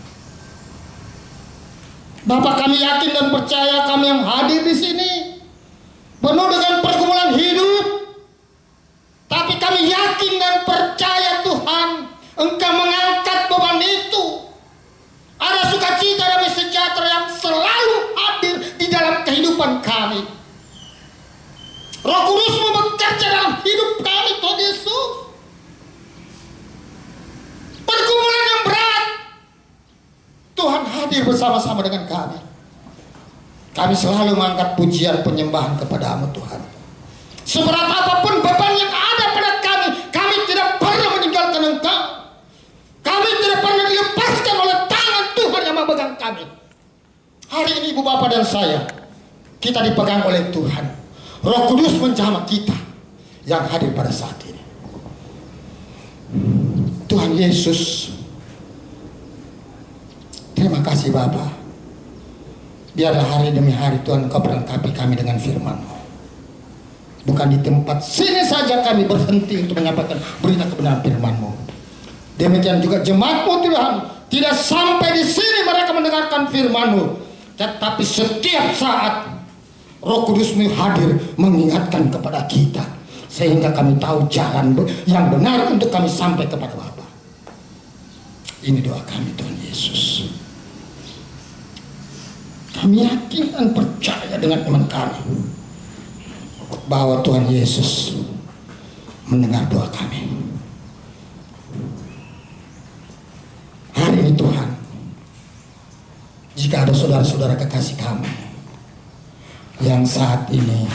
Bapak, kami yakin dan percaya kami yang hadir di sini penuh dengan pergumulan hidup, tapi kami yakin dan percaya Tuhan, Engkau mengangkat beban itu. Ada sukacita dan sejahtera yang selalu hadir di dalam kehidupan kami. Roh Kudus-Mu bekerja dalam hidup kami Tuhan Yesus. Pergumulan yang berat, Tuhan hadir bersama-sama dengan kami. Kami selalu mengangkat pujian penyembahan kepada-Mu Tuhan. Seberat apapun beban yang ada pada kami, kami tidak pernah meninggalkan Engkau. Kami tidak pernah dilepaskan oleh tangan Tuhan yang memegang kami. Hari ini Ibu Bapak dan saya, kita dipegang oleh Tuhan. Roh Kudus menjamah kita yang hadir pada saat ini. Tuhan Yesus, terima kasih Bapa. Biarlah hari demi hari Tuhan Kau perlengkapi kami dengan firman-Mu. Bukan di tempat sini saja kami berhenti untuk menyampaikan berita kebenaran firman-Mu. Demikian juga jemaat-Mu Tuhan, tidak sampai di sini mereka mendengarkan firman-Mu, tetapi setiap saat Roh Kudus-Mu hadir mengingatkan kepada kita, sehingga kami tahu jalan yang benar untuk kami sampai kepada Bapa. Ini doa kami Tuhan Yesus. Kami yakin dan percaya dengan iman kami bahwa Tuhan Yesus mendengar doa kami. Hari ini Tuhan, jika ada saudara-saudara kekasih kami yang saat ini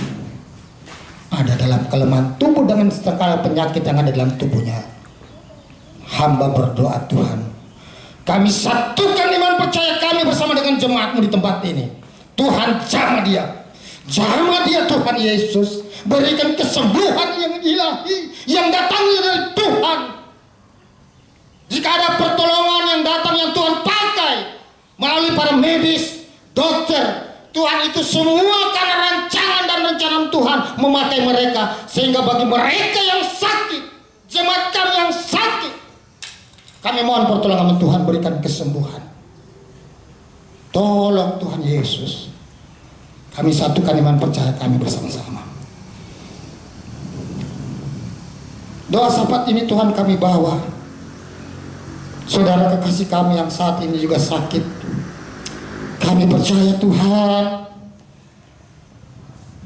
ada dalam kelemahan tubuh dengan segala penyakit yang ada dalam tubuhnya, hamba berdoa Tuhan, kami satukan iman percaya kami bersama dengan jemaat-Mu di tempat ini. Tuhan, jamah dia Tuhan Yesus, berikan kesembuhan yang ilahi yang datangnya dari Tuhan. Jika ada pertolongan yang datang yang Tuhan pakai melalui para medis, dokter, Tuhan itu semua karena rancangan dan rencana Tuhan memakai mereka, sehingga bagi mereka yang sakit, jemaat kami yang sakit, Kami mohon pertolongan Tuhan, berikan kesembuhan. Tolong Tuhan Yesus. Kami satukan iman percaya kami bersama-sama. Doa syafaat ini Tuhan kami bawa saudara kekasih kami yang saat ini juga sakit. Kami percaya Tuhan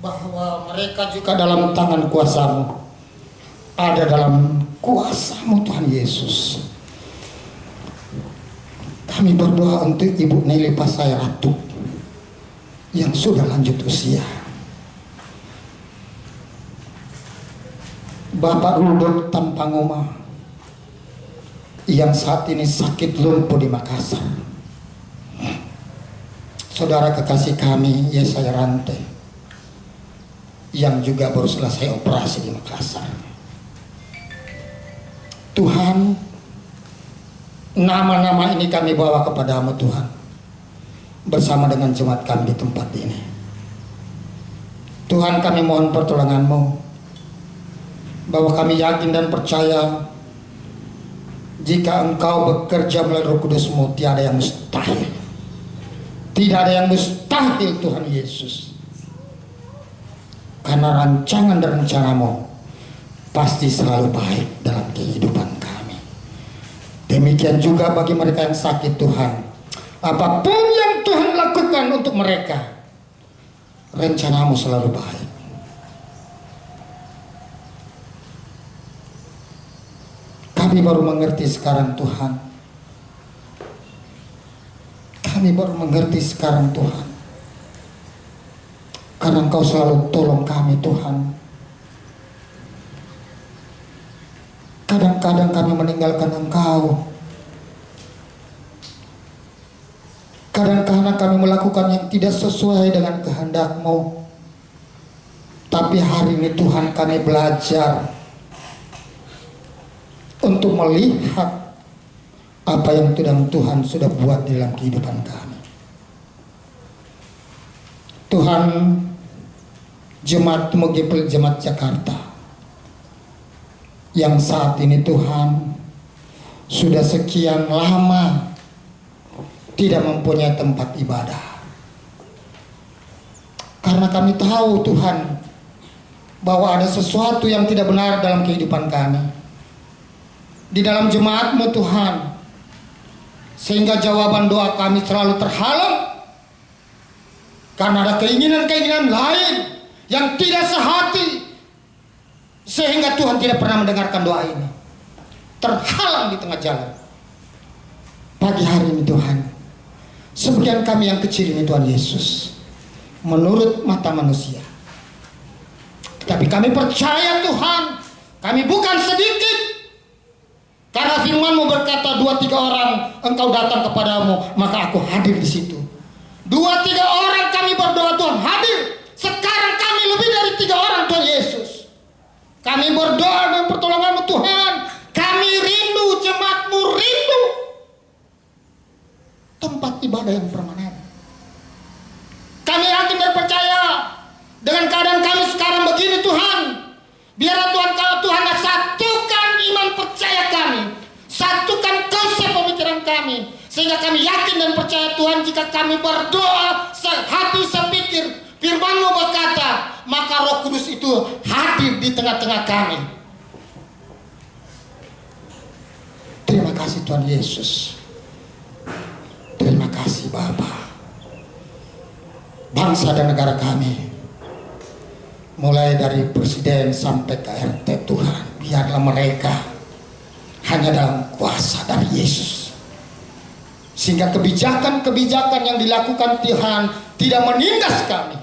bahwa mereka juga dalam tangan kuasa-Mu, ada dalam kuasa-Mu Tuhan Yesus. Kami berdoa untuk Ibu Nelly Pasai Ratu yang sudah lanjut usia, Bapak Rudolf Tampangoma yang saat ini sakit lumpuh di Makassar, saudara kekasih kami Yesaya Rante yang juga baru selesai operasi di Makassar. Tuhan, nama-nama ini kami bawa kepadamu Tuhan, bersama dengan jemaat kami di tempat ini. Tuhan, kami mohon pertolongan-Mu, bahwa kami yakin dan percaya jika Engkau bekerja melalui Roh Kudus-Mu, tiada yang mustahil. Tidak ada yang mustahil Tuhan Yesus, karena rancangan dan rencana-Mu pasti selalu baik dalam kehidupan kami. Demikian juga bagi mereka yang sakit Tuhan, apapun yang Tuhan lakukan untuk mereka, rencana-Mu selalu baik. Kami baru mengerti sekarang Tuhan. Kami baru mengerti sekarang Tuhan, karena Engkau selalu tolong kami Tuhan. Kadang-kadang kami meninggalkan Engkau. Kadang-kadang kami melakukan yang tidak sesuai dengan kehendak-Mu. Tapi hari ini Tuhan, kami belajar untuk melihat apa yang Tuhan sudah buat di dalam kehidupan kami. Tuhan, jemaat Mugipil Jemaat Jakarta yang saat ini Tuhan sudah sekian lama tidak mempunyai tempat ibadah, karena kami tahu Tuhan bahwa ada sesuatu yang tidak benar dalam kehidupan kami di dalam jemaat-Mu Tuhan, sehingga jawaban doa kami selalu terhalang karena ada keinginan-keinginan lain yang tidak sehati, sehingga Tuhan tidak pernah mendengarkan doa ini, terhalang di tengah jalan. Pagi hari ini Tuhan, sebagian kami yang kecil ini Tuhan Yesus, menurut mata manusia, tetapi kami percaya Tuhan, kami bukan sedikit, karena firman-Mu berkata 2-3 orang Engkau datang kepadamu, maka aku hadir di situ. 2-3 orang kami berdoa Tuhan hadir. Sekarang kami lebih dari 3 orang Tuhan Yesus. Kami berdoa dengan pertolongan-Mu Tuhan. Kami rindu, jemaat-Mu rindu tempat ibadah yang permanen. Kami yakin dan percaya dengan keadaan kami sekarang begini Tuhan, biarlah Tuhan, kalau Tuhan satukan iman percaya kami, satukan konsep pemikiran kami, sehingga kami yakin dan percaya Tuhan, jika kami berdoa sehati sepikir, firman-Mu berkata, maka Roh Kudus itu hadir di tengah-tengah kami. Terima kasih Tuhan Yesus. Terima kasih Bapa. Bangsa dan negara kami, mulai dari presiden sampai ke RT Tuhan, biarlah mereka hanya dalam kuasa dari Yesus, sehingga kebijakan-kebijakan yang dilakukan Tuhan tidak menindas kami,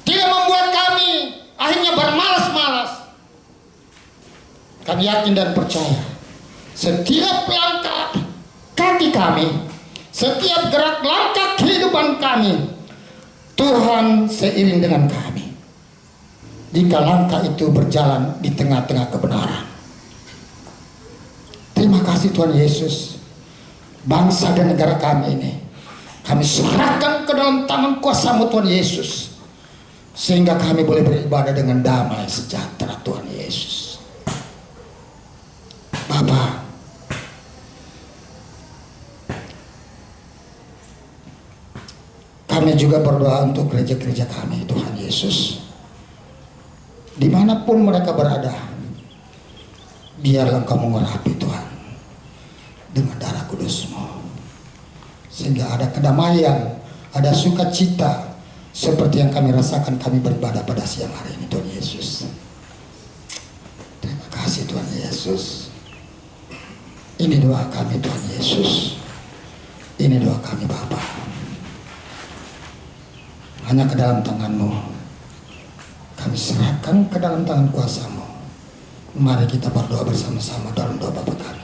tidak membuat kami akhirnya bermalas-malas. Kami yakin dan percaya setiap langkah kaki kami, setiap gerak langkah kehidupan kami, Tuhan seiring dengan kami, jika langkah itu berjalan di tengah-tengah kebenaran. Terima kasih Tuhan Yesus. Bangsa dan negara kami ini kami serahkan ke dalam tangan kuasa-Mu Tuhan Yesus, sehingga kami boleh beribadah dengan damai sejahtera Tuhan Yesus. Bapa, kami juga berdoa untuk gereja-gereja kami, Tuhan Yesus. Dimanapun mereka berada, biarlah Engkau mengurapi Tuhan dengan darah kudus-Mu, sehingga ada kedamaian, ada sukacita seperti yang kami rasakan kami beribadah pada siang hari ini, Tuhan Yesus. Terima kasih Tuhan Yesus. Ini doa kami Tuhan Yesus. Ini doa kami Bapa. Hanya ke dalam tangan-Mu kami serahkan, ke dalam tangan kuasa-Mu. Mari kita berdoa bersama-sama dalam doa Bapa kami.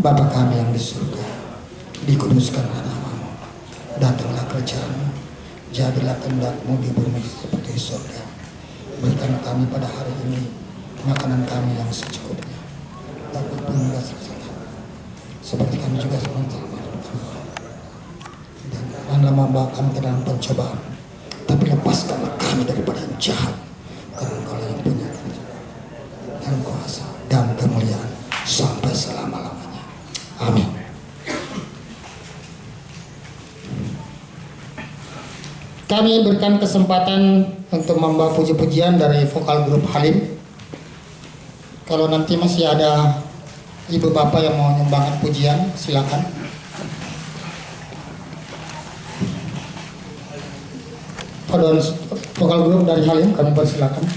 Bapa kami yang di surga, dikuduskanlah nama-Mu, datanglah kerajaan-Mu, jadilah kehendak-Mu di bumi seperti di surga. Berikan kami pada hari ini makanan kami yang secukupnya, dan ampunilah dosa kami, seperti kami juga mengampuni. Dan janganlah membawa kami ke dalam pencobaan, tapi lepaskanlah kami daripada yang jahat, karena Engkau yang punya kerajaan dan kuasa dan kemuliaan sampai selama-lamanya. Amin. Kami berikan kesempatan untuk membawa puji-pujian dari vokal grup Halim. Kalau nanti masih ada ibu bapak yang mau nyumbangkan pujian, silakan. Vokal grup dari Halim, kami persilakan.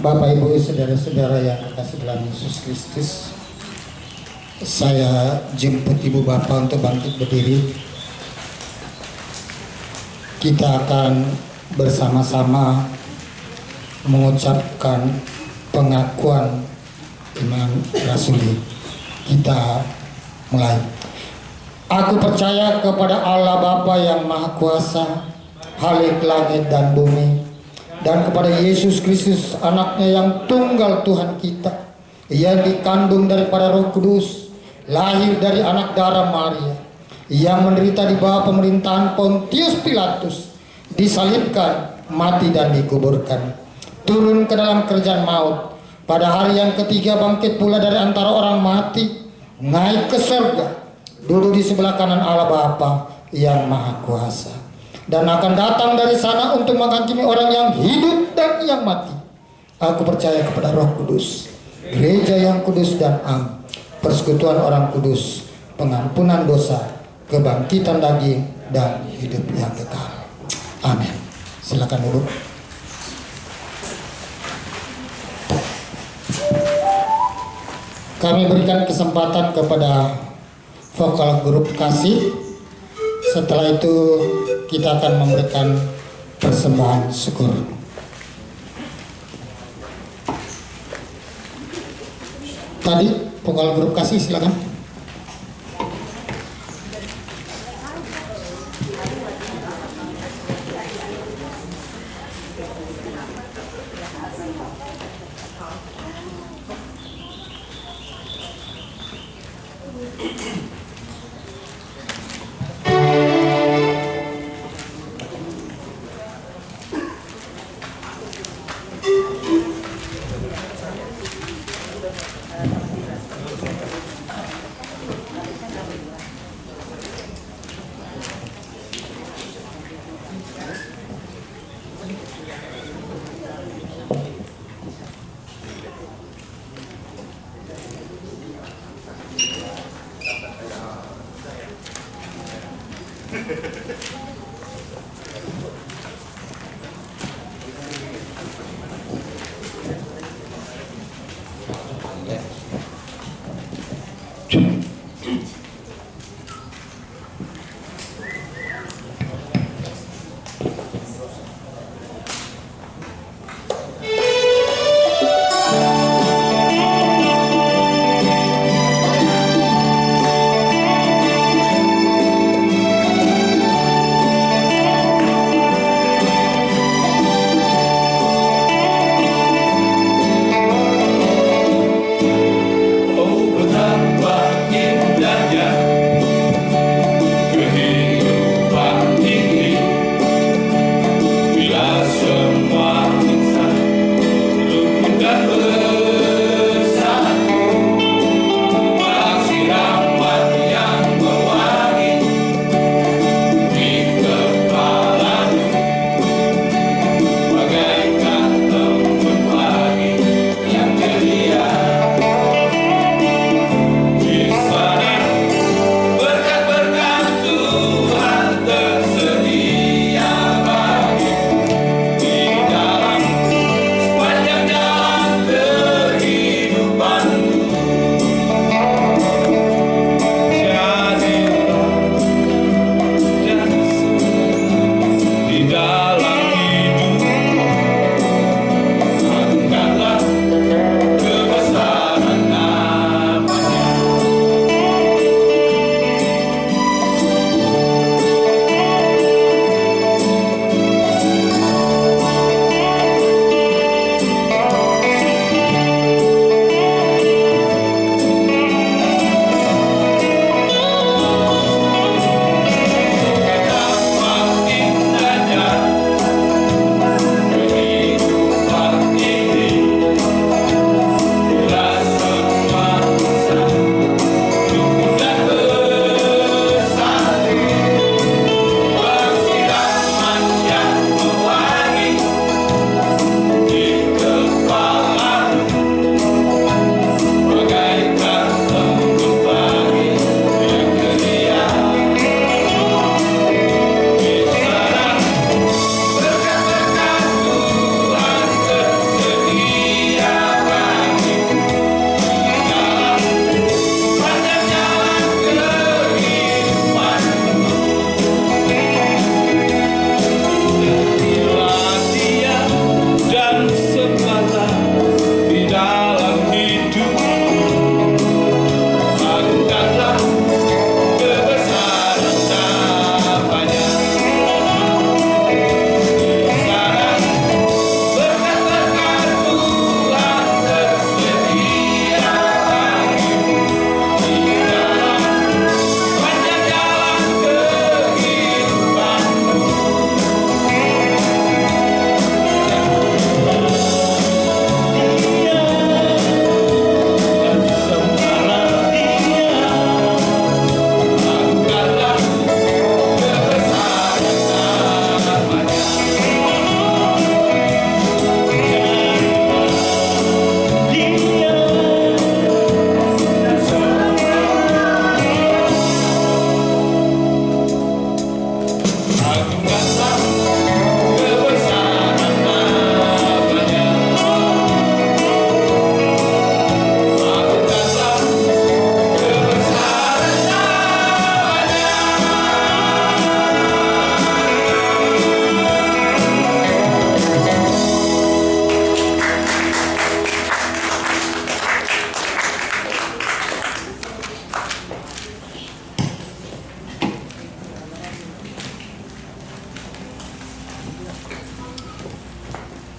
Bapak Ibu saudara-saudara yang terkasih dalam Yesus Kristus, saya jemput Ibu Bapak untuk bangkit berdiri. Kita akan bersama-sama mengucapkan pengakuan iman rasuli. Kita mulai. Aku percaya kepada Allah Bapa yang Maha Kuasa, Khalik langit dan bumi, dan kepada Yesus Kristus anaknya yang tunggal Tuhan kita, yang dikandung daripada Roh Kudus, lahir dari anak darah Maria, yang menderita di bawah pemerintahan Pontius Pilatus, disalibkan, mati dan dikuburkan, turun ke dalam kerjaan maut, pada hari yang ketiga bangkit pula dari antara orang mati, naik ke surga, duduk di sebelah kanan Allah Bapa yang Maha Kuasa, dan akan datang dari sana untuk menghakimi orang yang hidup dan yang mati. Aku percaya kepada Roh Kudus, gereja yang kudus dan am, persekutuan orang kudus, pengampunan dosa, kebangkitan daging, dan hidup yang kekal. Amin. Silakan duduk. Kami berikan kesempatan kepada vokal grup kasih. Setelah itu kita akan memberikan persembahan syukur. Tadi vokal grup kasih, silakan.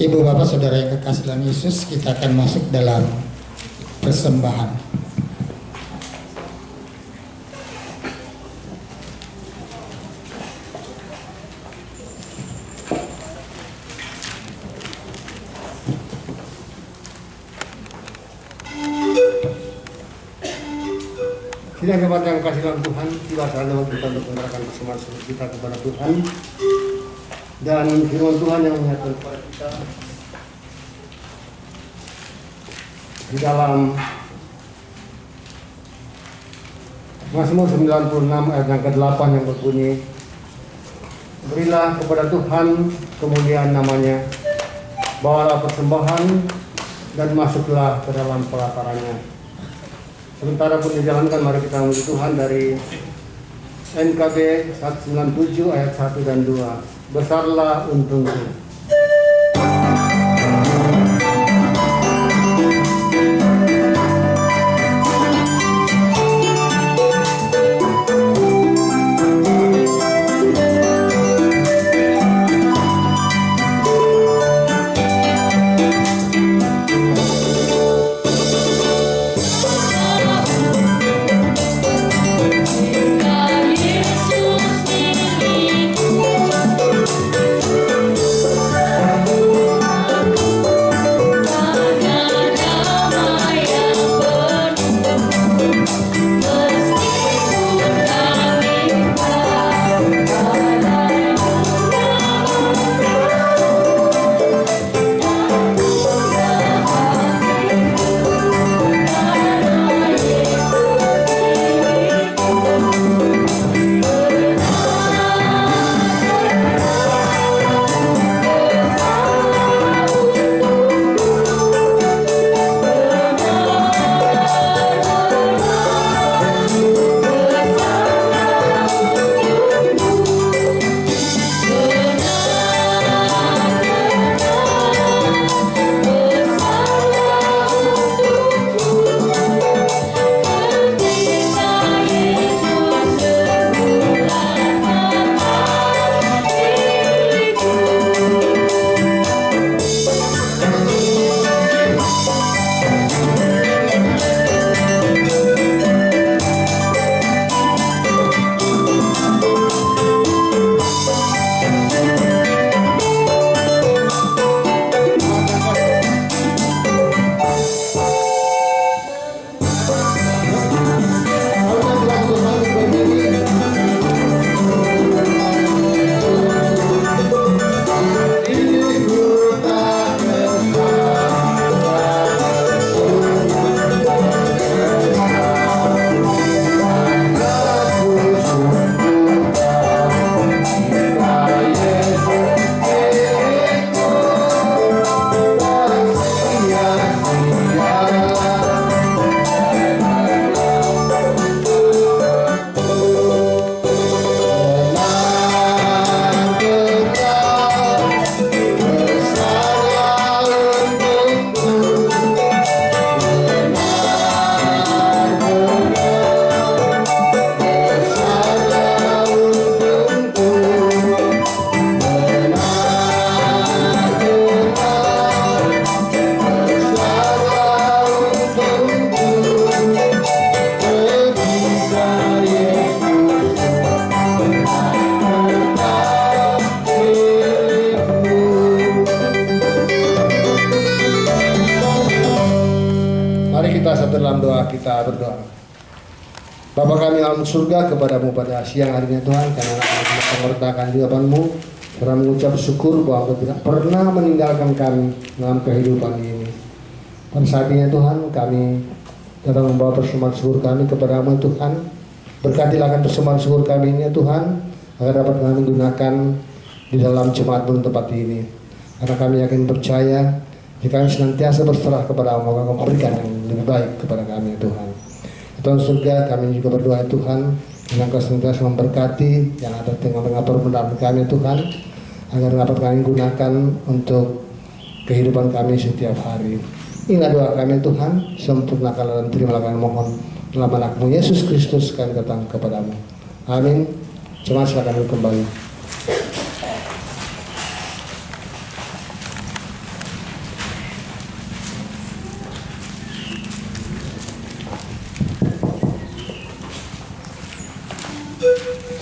Ibu bapak saudara yang kekasih dalam Yesus, kita akan masuk dalam persembahan. Sidang jemaat yang kasih dalam Tuhan, tiba saatnya kita untuk menyerahkan persembahan kita kepada Tuhan. Dan firman Tuhan yang menyatakan kepada kita di dalam Mazmur 96 ayat yang ke-8 yang berbunyi, berilah kepada Tuhan kemuliaan namanya, bawalah persembahan dan masuklah ke dalam pelatarannya. Sementara pun dijalankan, mari kita memuji Tuhan dari NKB 197 ayat 1 dan 2. Besarlah untungku. Dalam doa kita berdoa. Bapa kami alam surga, kepadamu pada siang hari ini Tuhan, karena kami mengertakan jawaban-Mu, karena mengucap syukur bahwa Engkau tidak pernah meninggalkan kami dalam kehidupan ini. Pada saat ini Tuhan, kami datang membawa persembahan syukur kami kepadamu Tuhan. Berkatilah akan persembahan syukur kami ini Tuhan, agar dapat kami gunakan di dalam jemaat-Mu tempat ini. Karena kami yakin percaya, jika kami senantiasa berserah kepada Allah, maka Engkau memberikan yang lebih baik kepada kami Tuhan. Tuhan surga, kami juga berdoa Tuhan, yang Engkau senantiasa memberkati yang ada tengah-tengah perbendaharaan kami Tuhan, agar dapat kami gunakan untuk kehidupan kami setiap hari. Inilah doa kami Tuhan, sempurnakanlah dan terimalah kami mohon dalam anak-Mu Yesus Kristus kami datang kepadamu. Amin. Jemaat silakan kembali.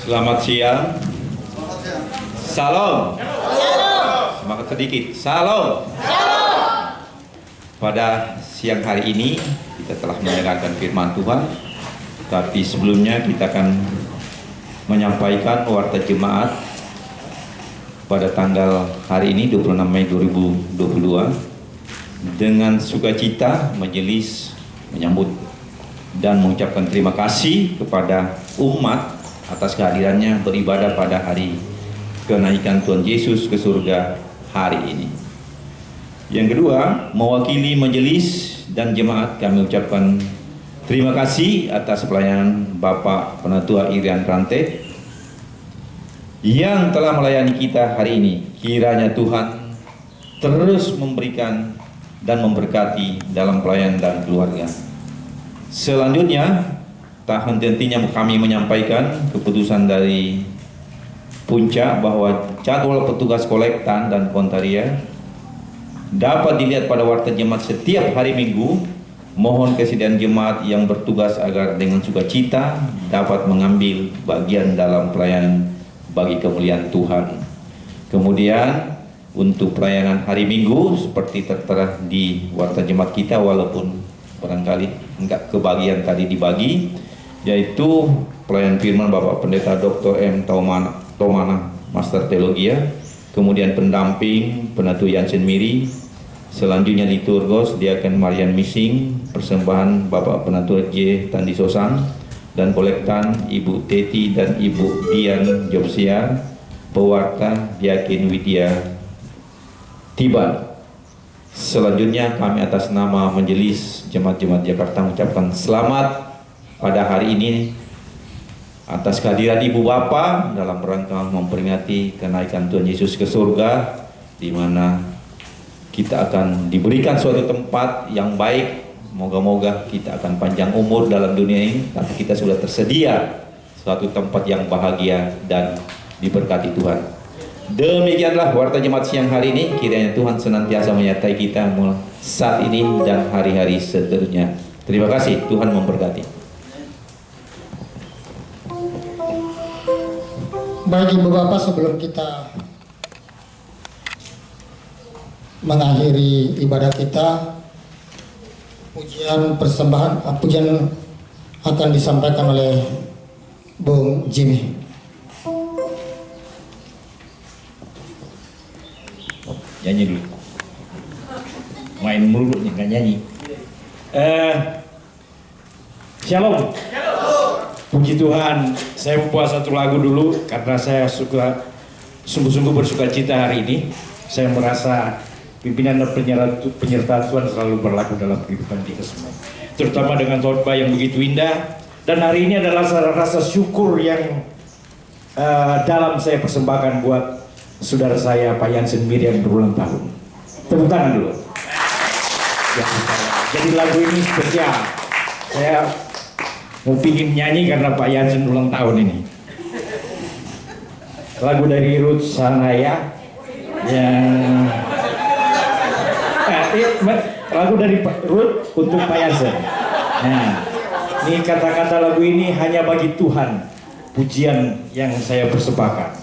Selamat siang. Salam. Semangat sedikit. Salam. Pada siang hari ini kita telah mendengarkan firman Tuhan. Tapi sebelumnya kita akan menyampaikan warta jemaat pada tanggal hari ini 26 Mei 2022 dengan sukacita majelis menyambut dan mengucapkan terima kasih kepada umat atas kehadirannya beribadah pada hari kenaikan Tuhan Yesus ke surga hari ini. Yang kedua, mewakili majelis dan jemaat kami ucapkan terima kasih atas pelayanan Bapak Penatua Irian Rante yang telah melayani kita hari ini. Kiranya Tuhan terus memberikan dan memberkati dalam pelayanan dan keluarga. Selanjutnya, tak henti-hentinya kami menyampaikan keputusan dari Puncak bahwa jadwal petugas kolektan dan kontaria dapat dilihat pada warta jemaat setiap hari Minggu. Mohon kesediaan jemaat yang bertugas agar dengan sukacita dapat mengambil bagian dalam pelayanan bagi kemuliaan Tuhan. Kemudian untuk pelayanan hari Minggu seperti tertera di warta jemaat kita, walaupun barangkali enggak kebagian tadi dibagi, yaitu pelayanan firman Bapak Pendeta Dr. M. Taumana, Master Teologia, kemudian pendamping Penatu Yansen Miri, selanjutnya liturgos Diaken Marian Mising, persembahan Bapak Penatu J. Tandi Sosan, dan kolektan Ibu Teti dan Ibu Dian Jobsia, pewarta Diaken Widya Tiban. Selanjutnya kami atas nama Majelis Jemaat-Jemaat Jakarta mengucapkan selamat pada hari ini atas kehadiran Ibu Bapa dalam rangka memperingati kenaikan Tuhan Yesus ke surga, di mana kita akan diberikan suatu tempat yang baik. Moga-moga kita akan panjang umur dalam dunia ini, tapi kita sudah tersedia suatu tempat yang bahagia dan diberkati Tuhan. Demikianlah warta jemaat siang hari ini. Kiranya Tuhan senantiasa menyertai kita saat ini dan hari-hari seterusnya. Terima kasih, Tuhan memberkati. Baik Ibu Bapak, sebelum kita mengakhiri ibadah kita, pujian akan disampaikan oleh Bung Jimmy. Nyanyi dulu. Main mulu nih, nggak nyanyi. Shalom. Puji Tuhan, saya membawa satu lagu dulu karena saya suka sungguh-sungguh bersuka cita hari ini. Saya merasa pimpinan dan penyertaan Tuhan selalu berlaku dalam kehidupan kita semua, terutama dengan khotbah yang begitu indah. Dan hari ini adalah rasa syukur yang dalam saya persembahkan buat saudara saya Pak Yansen Miri yang berulang tahun. Tepuk tangan dulu. Ya, jadi lagu ini spesial. Saya mau pingin nyanyi karena Pak Yansen ulang tahun ini. Lagu dari Ruth Sanaya yang lagu dari Ruth untuk Pak Yansen. Nah, ini kata-kata lagu ini hanya bagi Tuhan, pujian yang saya persembahkan.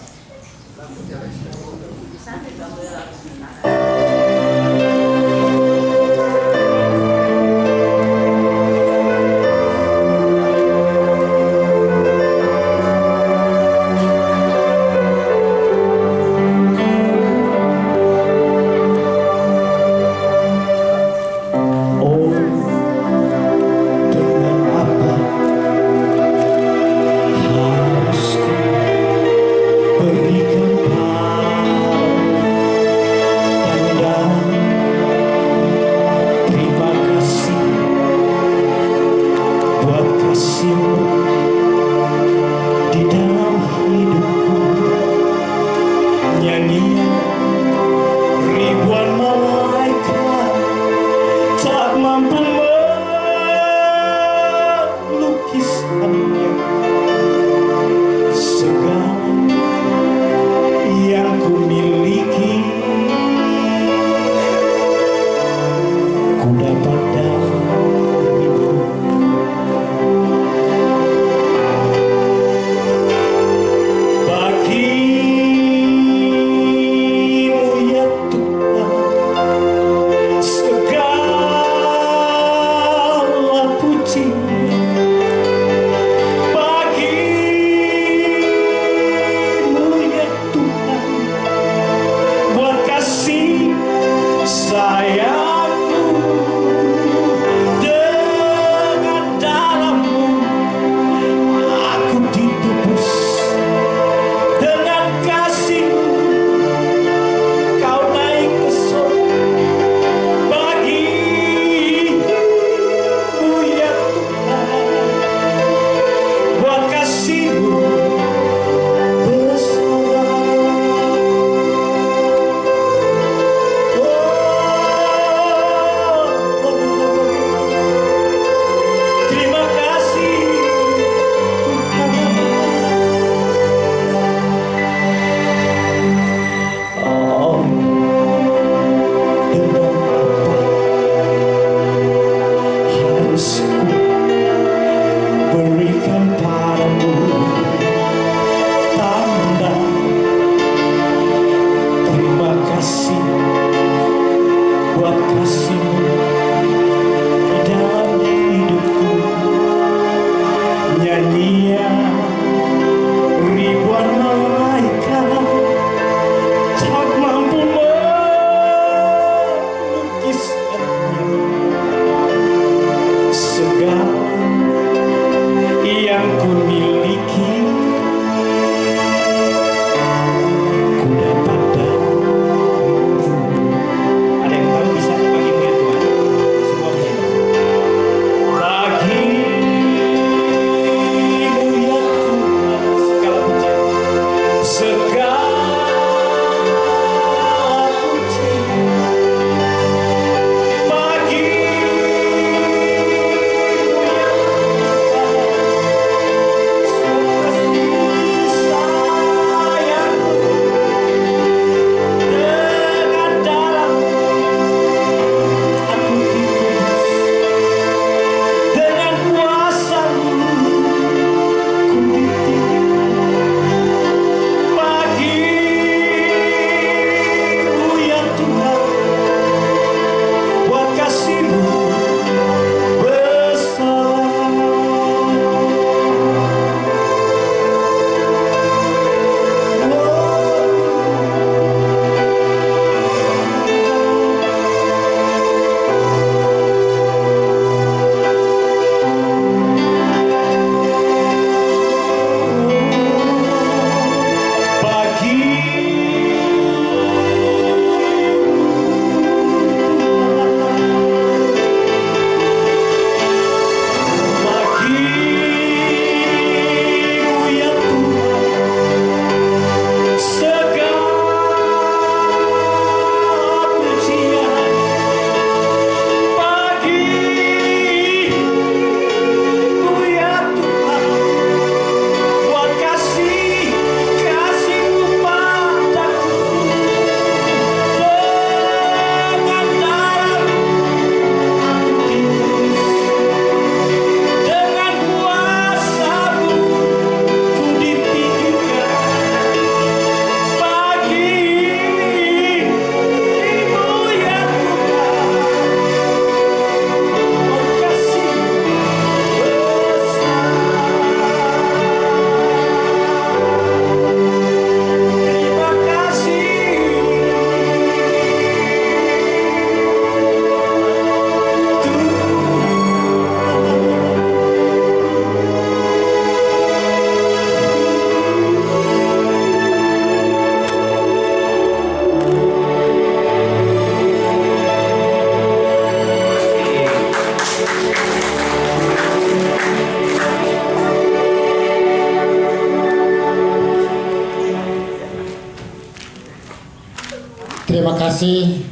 kasih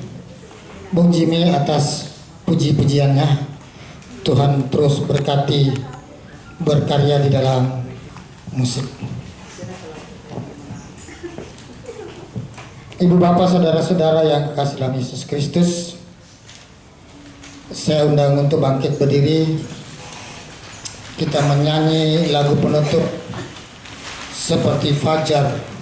Bung Jimmy atas puji-pujiannya. Tuhan terus berkati berkarya di dalam musik. Ibu bapak saudara-saudara yang kekasih dalam Yesus Kristus, saya undang untuk bangkit berdiri. Kita menyanyi lagu penutup Seperti Fajar.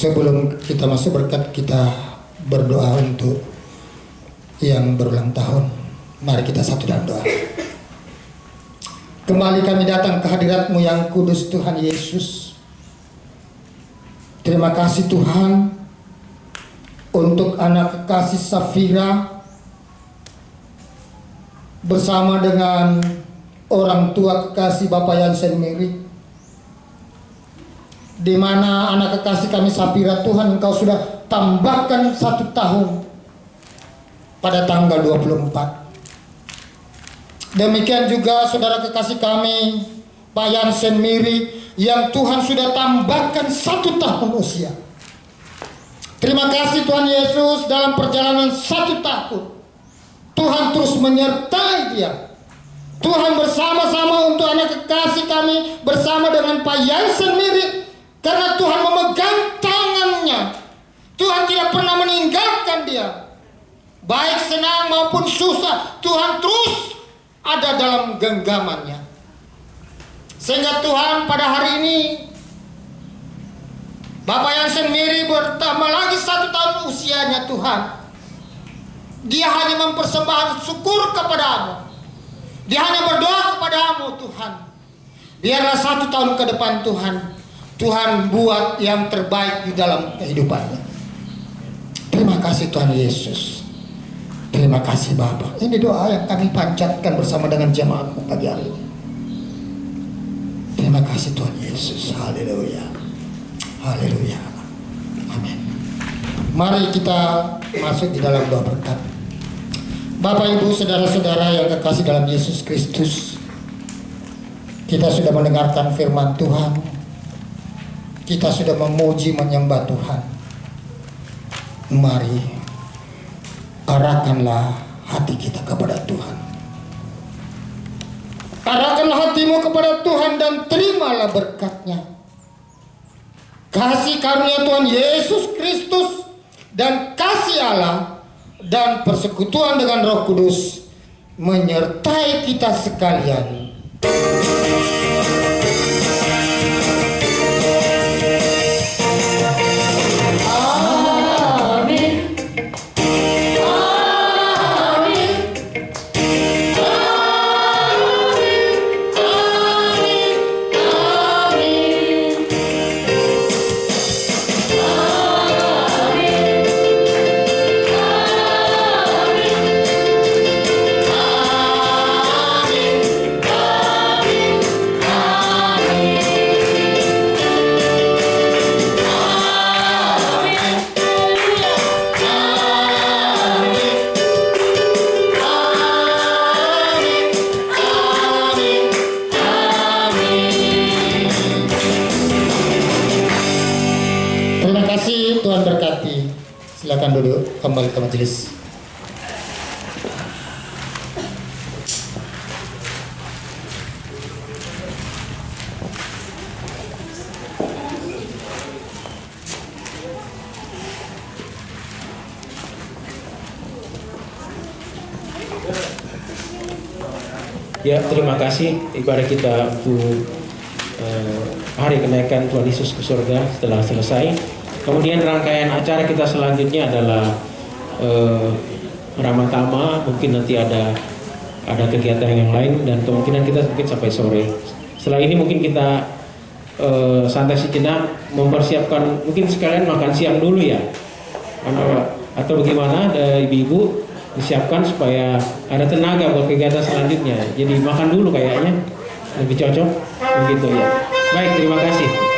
Sebelum kita masuk berkat, kita berdoa untuk yang berulang tahun. Mari kita satu dalam doa. Kembali kami datang ke hadirat-Mu yang kudus, Tuhan Yesus. Terima kasih Tuhan untuk anak kekasih Safira bersama dengan orang tua kekasih Bapak Yansen Mary, di mana anak kekasih kami Safira, Tuhan Engkau sudah tambahkan 1 tahun pada tanggal 24. Demikian juga saudara kekasih kami Pak Yansen Mary yang Tuhan sudah tambahkan 1 tahun usia. Terima kasih Tuhan Yesus, dalam perjalanan 1 tahun Tuhan terus menyertai dia. Tuhan bersama-sama untuk anak kekasih kami bersama dengan Pak Yansen Mirip, karena Tuhan memegang tangannya. Tuhan tidak pernah meninggalkan dia. Baik senang maupun susah, Tuhan terus ada dalam genggamannya. Sehingga Tuhan pada hari ini, Bapak Yansen Mirip bertambah lagi 1 tahun usianya Tuhan. Dia hanya mempersembahkan syukur kepadamu. Dia hanya berdoa kepadamu Tuhan. Biarlah 1 tahun ke depan Tuhan buat yang terbaik di dalam kehidupannya. Terima kasih Tuhan Yesus. Terima kasih Bapa. Ini doa yang kami panjatkan bersama dengan jemaatmu pagi hari ini. Terima kasih Tuhan Yesus. Haleluya. Haleluya. Amin. Mari kita masuk di dalam doa berkat. Bapak Ibu saudara-saudara yang kekasih dalam Yesus Kristus, kita sudah mendengarkan firman Tuhan. Kita sudah memuji menyembah Tuhan. Mari arahkanlah hati kita kepada Tuhan. Arahkanlah hatimu kepada Tuhan dan terimalah berkat-Nya. Kasih karunia Tuhan Yesus Kristus dan kasih Allah dan persekutuan dengan Roh Kudus menyertai kita sekalian. Tuhan berkati. Silakan duduk kembali ke majelis. Ya, terima kasih ibadah kita untuk hari kenaikan Tuhan Yesus ke surga telah selesai. Kemudian rangkaian acara kita selanjutnya adalah Ramatama, mungkin nanti ada kegiatan yang lain dan kemungkinan kita mungkin sampai sore. Setelah ini mungkin kita santai sejenak, mempersiapkan mungkin sekalian makan siang dulu ya, atau bagaimana ibu-ibu disiapkan supaya ada tenaga buat kegiatan selanjutnya. Jadi makan dulu kayaknya lebih cocok begitu ya. Baik, terima kasih.